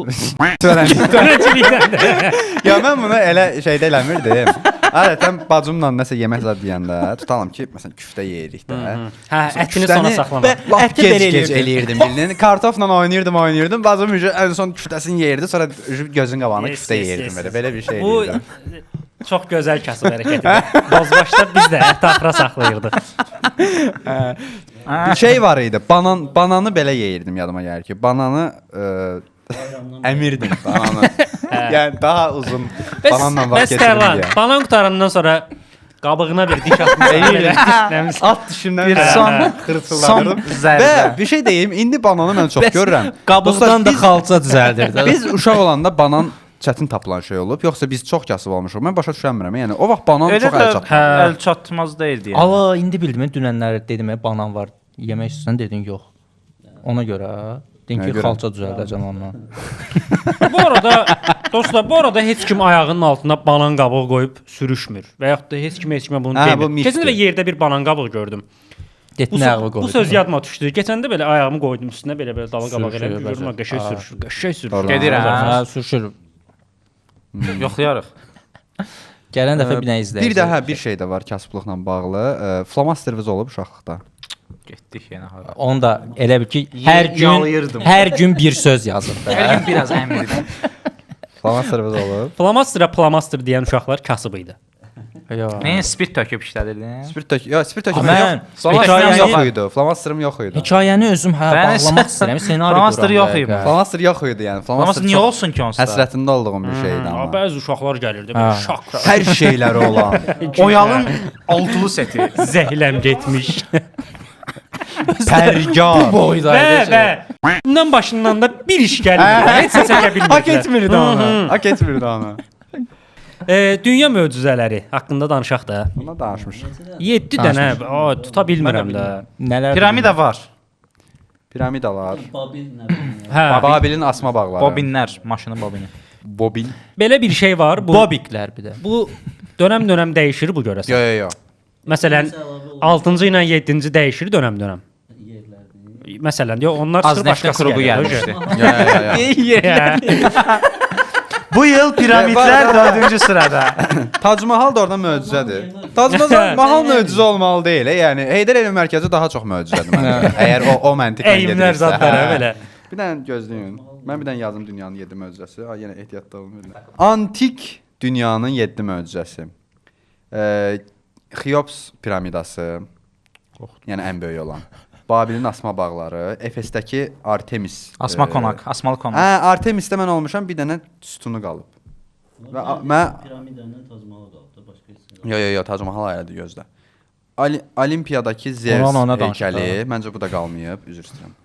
Törəndim. törəcilikdəndir. Ya mən bunu elə şeydə eləmirdim. Adətən bacımla nəsə yemək zad deyəndə tutalım ki, məsələn küftə yeyirik də. Hə, ətini sona saxlamaq. Lap Əti belə gec eləyirdim. eləyirdim bildin. Kartofla oynayırdım. Bacım ən son küftəsini yeyirdi, sonra gözün qabağına Yes, küftə yes, yeyirdim yes. belə. Belə bir şey Bu eləyirdim. çox gözəl kasıb hərəkətidir. Bozbaşda biz də əti axıra saxlayırdıq. Bir şey var idi. Bananı belə yeyirdim yadıma gəlir ki. Bananı əmirdim bananı. Yəni daha uzun bananla vaxt keçirdim Tərlan, deyə. banan qutarandan sonra qabığına bir diş atmışsan. At dişimdən Bir belə son xırtıldırdım. zərbə. Və bir şey deyim, indi bananı mən çox görürəm. Qabıqdan da Dostlar, xalça düzəldirdi. biz uşaq olanda banan çətin tapılan şey olub, yoxsa biz çox kasıb olmuşuq. Mən başa düşəmirəm. Yəni o vaxt banan Elə çox də əl çatmır. əl çatmaz deyildi yəni. Ala indi bildim dünənlər dedim banan var. Yemək istəsən dedin yox. Ona görə dedin Nəyə ki, görə? xalça düzəldəcəm ondan. Bu arada dostlar, bu arada heç kim ayağının altına banan qabığı qoyub sürüşmür və yaxud da heç kimə bunu Hə, bu demir. mifdir. Keçən dəfə yerdə bir banan qabığı gördüm. Getdin Bu, ayağı bu qoydun. söz yadıma düşdü. Keçəndə belə ayağımı qoydum üstünə belə dala qabaq Sürüşür, elədim. Görürəm bəzən. qəşəng Ha. sürüşür, qəşəng sürüşür. Doğru. Gedir hə. Hə, sürüşür. Yoxlayarıq. Gələn dəfə bir nə izləyəcək. Bir də bir şey də var kasıblıqla bağlı. Flomasteriniz olub uşaqlıqda. Getdik yenə hara. Onu da elə bil ki, hər gün Yalayırdım. hər gün bir söz yazır da. Hər gün biraz əmirdim. Flomasteriniz olub. Plamaster deyən uşaqlar kasıb idi. Yox. Nə spirt töküb işlədirdin? Spirt töküm. Mən Flomasterim hekayəni- yox idi. Flomasterim yox idi. Hekayəni özüm bağlamaq istəyirəm. Ssenari Flomaster yox idi. Flomaster yox idi yəni. Amma niyə olsun ki onsuz? Həsrətində olduğum bir şeydi amma. Bəzi uşaqlar gəlirdi Hə. belə şak Hər şeyləri olan. Oyalın altılı seti. zəhləm getmiş. Pərgar. və bundan başından da bir iş gəlmir. Heç çəkə bilmir. Hak etmirdi onu. Hak etmirdi onu. Dünya möcüzələri haqqında danışaq da. Buna danışmışıq. 7 dənə, tuta bilmirəm də. Nələr? Piramida var. Piramidalar. Babil nə bilim. Hə, Babilin asma bağları. Bobinlər, maşının bobini. Bobin. belə bir şey var. Bu Bobiklər bir də. bu dönəm-dönəm dəyişir bu görəsən. Yo yo yo. Məsələn, 6-cı ilə 7-ci dəyişir dönəm-dönəm. Yerlərdir. Məsələn, yox onlar Az çıxır neftin başqası krugu gəlir. gəlmişdi. Yo yo yo. Bu yıl piramidlər 4-cü sırada. Tac Mahal da orada möcüzədir. Tac Mahal möcüzə olmalı deyil. Yəni Heydər Əliyev mərkəzi daha çox möcüzədir məncə. Əgər o məntiqlə Əyimlər gedirsə. zadlara belə. Bir dənə gözləyin. Mən bir dənə yazdım dünyanın 7 möcüzəsi. Ay yenə ehtiyatda olmuyor. Antik dünyanın 7 möcüzəsi. Xeops piramidası. Yəni ən böyük olan. Babilin asma bağları, Efesdəki Artemis. Asma qonaq, asmalı qonaq. Hə, Artemisdə mən olmuşam, bir dənə sütunu qalıb. Və mən Piramidanın Tacmalı qaldı, başqa heç nə. Yo yo yo, Tac Mahal ayədi gözlə. Olimpiyadakı Zeus Ona danışaq heykəli, məncə bu da qalmayıb, üzr istəyirəm.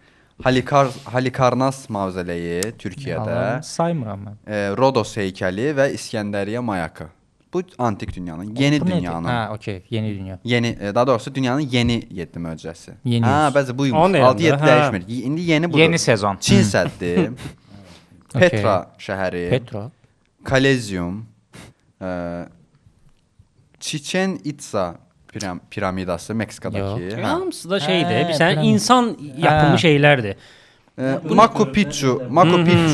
Halikarnas mavzoleyi Türkiyədə, Saymıram mən. Rodos heykəli və İskəndəriyyə mayakı Bu antik dünyanın, yeni Bu nədir? dünyanın. Hə, okey, yeni dünya. Daha doğrusu dünyanın yeni 7 möcüzəsi. Yeni Ha, yüz. bəzi bu Onu deyirəm 6-7 də, hə. dəyişmir. İndi yeni budur. Yeni sezon. Çin səddi, Okey. Petra şəhəri, Petra. Kolezyum, Chichen Itza piramidası Meksikadakı. Yox. Hə. Hamısı da şeydir. Hə, Bir sən biləm. insan yapımı Hə. şeylərdir. Machu Picchu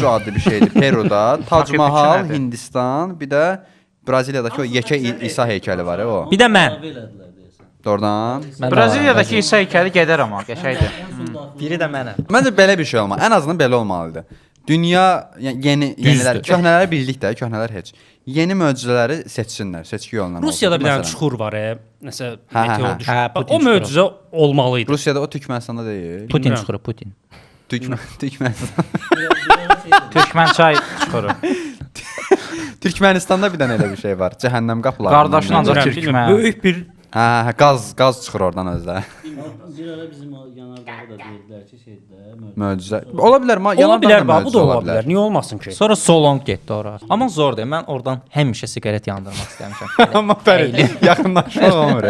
adlı bir şeydir Peruda. Taj Machu Picchu Mahal nədir? Hindistan, bir də Braziliyadakı o yekə İsa heykəli var ya o. Bir də mən. Əlavə elədilər deyəsən. Doğrudan. Mən də Braziliyadakı varam. İsa heykəli gedər amma qəşəngdir. Biri də mənəm. Məncə belə bir şey olmalı. Ən azından belə olmalıdır. Dünya yenilər, köhnələri bildik də, köhnələr heç. Yeni möcüzələri seçsinlər, seçki yolundan. Rusiyada bir dənə Məsələn, çuxur var, nəsə Hə, hə, meteor hə. düşür. Hə, Bax, Putin o möcüzə olmalı idi. Rusiyada o Türkmənistanda deyil. Putin Bilmirəm. çıxır, Putin. Türkmənistan. Türkmənçay çuxuru. Türkmənistanda bir dənə elə bir şey var. Cəhənnəm qapıları. Qardaşın ancaq Bilmirəm, Türkmən. bilmirəm. Böyük bir Hə, qaz çıxır oradan özdə. Bir ara bizim o yanardağı da deyildilər ki, şeydə Möcüzə. Ola bilər, ola bilər, bax, bu da ola bilər. Niyə olmasın ki? Sonra Solong getdi ora. Amma zordur. Mən oradan həmişə siqaret yandırmaq istəmişəm. Amma bəli, yaxınlaşmaq olmur.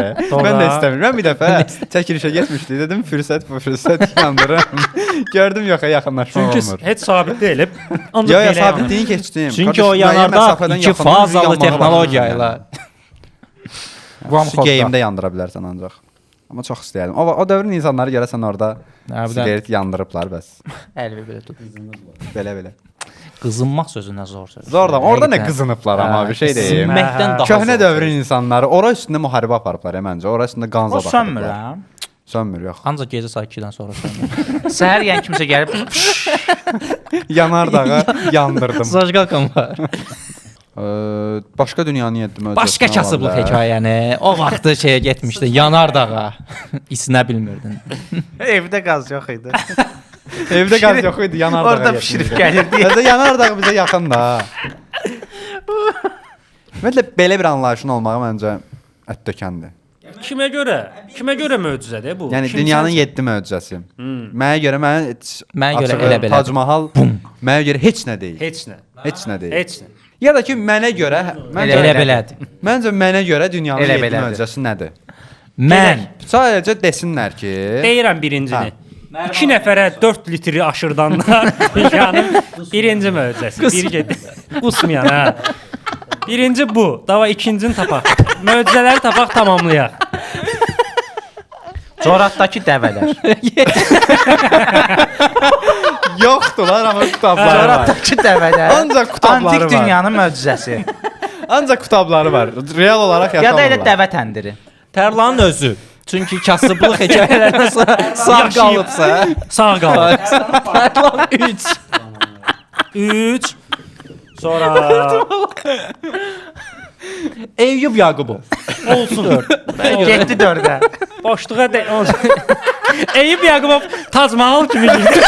Mən də istəmirəm. Mən bir dəfə çəkilişə getmişdik, dedim fürsət yandırım. Gördüm yox, yaxınlaşmaq Çünki olmur. heç sabit deyilib. Ancaq Ya belə yanır. sabitliyin keçdim. Çünki o yanardaq 2 fazalı texnologiya ilə Su geyimdə yandıra bilərsən ancaq. Amma çox istəyirdim. O dövrün insanları görəsən orada Hə, bir də- siqaret yandırıblar bəs. əlvi belə tut. Belə. Qızınmaq sözü nə zor sözdür. Zordan. Orada nə Həqiqətən. qızınıblar amma bir şey deyim. Sinməkdən daha Köhnə zor dövrün sözdür. insanları ora üstündə müharibə aparıblar məncə. Ora üstündə qan O zad sönmür axıdıblar. ha. Sönmür yox. Ancaq gecə saat 2-dən sonra sönür. Səhər yəni kimsə gəlib Yanardağı yandırdım. Zajqalkam var. Başqa dünyanın 7 möcüzəsi. Başqa kasıblıq hekayəni o vaxtı şeyə getmişdi, yanardağa. İsinə bilmirdin. evdə qaz yox idi. Evdə qaz yox idi, yanardağa. Orada pişirib gəlirdi. Özə yanardağ bizə yaxın da. Ümumiyyətlə belə bir anlayışın olmağı məncə ətdökəndir. Kimə görə möcüzədir bu? Yəni Kim dünyanın sənsən? 7 möcüzəsi. Mənə görə Mənə görə açığı elə belədir. Taj Mahal mənə görə heç nə deyil. Heç nə. Heç nə deyil. Heç nə. Ya da ki mənə görə Elə belədir. məncə mənə görə dünyanın Elə 7 belədir. möcüzəsi nədir? Mən Sadəcə desinlər ki, Deyirəm birincini. 2 nəfərə 4 litri aşırdanlar dünyanın birinci möcüzəsi. Bir getdi. Qusmayan ha. Birinci bu. Dava ikincini tapaq. Möcüzələri tapaq tamamlayaq. Coratdakı dəvələr. yoxdular amma qutabları var. Coratdakı dəvələr. Ancaq qutabları Antik var. dünyanın möcüzəsi. Ancaq qutabları var. Real olaraq Ya da elə yaşamırlar. dəvə təndiri. Tərlanın özü. Çünki kasıblıq hekayələrindən sağ Yaşayıb. qalıbsa, Sağ qalın. Tərlan 3. 3 Sonra Eyyub Yaqubov. olsun. Getdi 4-ə. Boşluğa Eyüp Yaqubov Taj Mahal kimi girdi.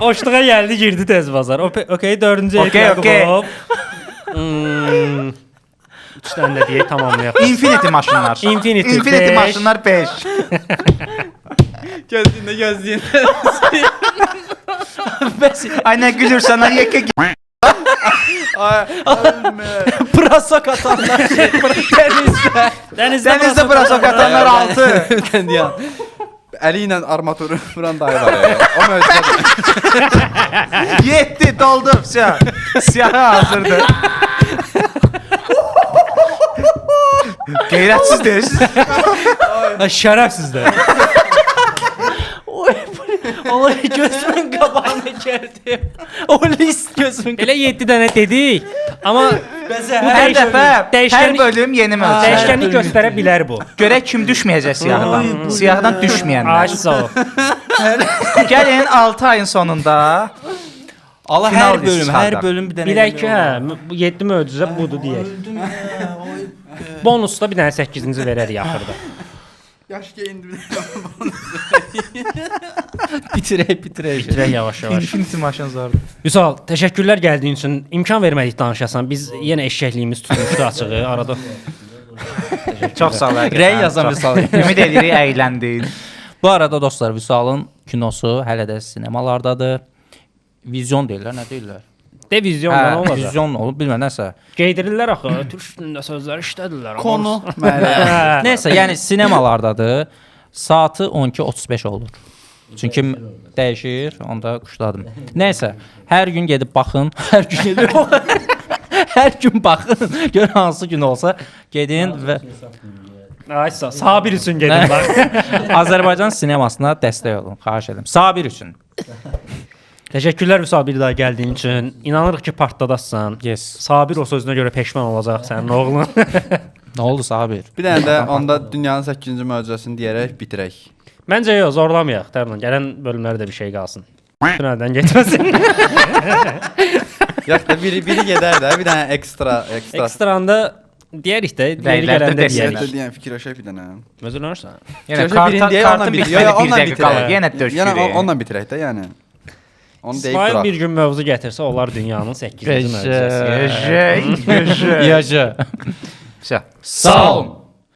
Boşluğa gəldi, girdi tez bazar. Okey, 4-cü Eyüp Okey, Yaqubov. 3 dənə də deyək, tamamlayaq. Infinity maşınlar. Infinity Infinity beş. maşınlar 5. Gözləyində. Ay nə gülürsən lan yekə. Prasa qatanlar dənizdə. Dənizdə braso qatanlar 6. Deyən. Əli ilə armaturu vuran dayı var ya. O möcüzədir. 7 doldu. Siyahı hazırdır. Qeyrətsiz deyirsən. Şərəfsizlər. Ola gözümün qabağına gəldi. O list gözümün Elə 7 dənə dedik, amma Hər dəfə hər dəyişkənlik bölüm yeni möcüzə. dəyişkənlik göstərə bilər bu. Görək kim düşməyəcək siyahıdan. Siyahıdan düşməyənlər. Ay sağ ol. Gəlin 6 ayın sonunda Allah Final hər bölüm, çıxardaq. hər bölüm bir dənə. Bilək ki, hə, bu 7 möcüzə budur deyək. Bonusda bir dənə 8-ci verərik axırda. Yaş geyindi. bitirək. Bitirək yavaş-yavaş. Infinity maşın zordur. Vüsal, təşəkkürlər gəldiyin üçün. İmkan vermədik danışasan. Biz yenə eşşəkliyimiz tutmuşdu açığı arada. Çox sağ ol. Rəy yazan Vüsal. Ümid edirik əyləndin. Bu arada dostlar, Vüsalın kinosu hələ də sinemalardadır. Vizyon deyirlər, nə deyirlər? Devizionda nə olacaq? Vizyon olub bilmə nəsə. Qeydirirlər axı, türk dilində sözlər işlədirlər. Konu müəyyən. Nəsə, yəni sinemalardadır. Saatı 12:35 olur. Çünki dəyişir, onda quşladım. Nəsə, hər gün gedib baxın, hər gün gedib hər gün baxın. Gör hansı gün olsa gedin və Ay Sabir üçün gedin bax. Azərbaycan sinemasına dəstək olun, xahiş edirəm. Sabir üçün. Təşəkkürlər Vüsal bir daha gəldiyin üçün. İnanırıq ki, partladassan. Yes. Sabir o sözünə görə peşman olacaq sənin oğlun. Nə oldu Sabir? Bir dənə də onda dünyanın 8-ci möcüzəsini deyərək bitirək. Məncə yox, zorlamayaq. Tərlan, gələn bölümlərdə bir şey qalsın. Tünəldən getməsin. Yox da biri gedər də, bir dənə ekstra. Ekstranda deyərik də, yeri Rəylərdə gələndə desək. deyərik. Deyən fikirləşək bir dənə. Özürlərsən. Yəni Fikirləşək birini deyək, onunla kartın bitirək. bitməyə Yox, bir onunla dəqiqə qalır. bitirək. Yenə döşkürük. Yəni onunla bitirək də, yəni. Onu deyib İsmail duraq. bir gün mövzu gətirsə, onlar dünyanın 8-ci möcüzəsi. Yaşa. Vəsə. Sağ olun.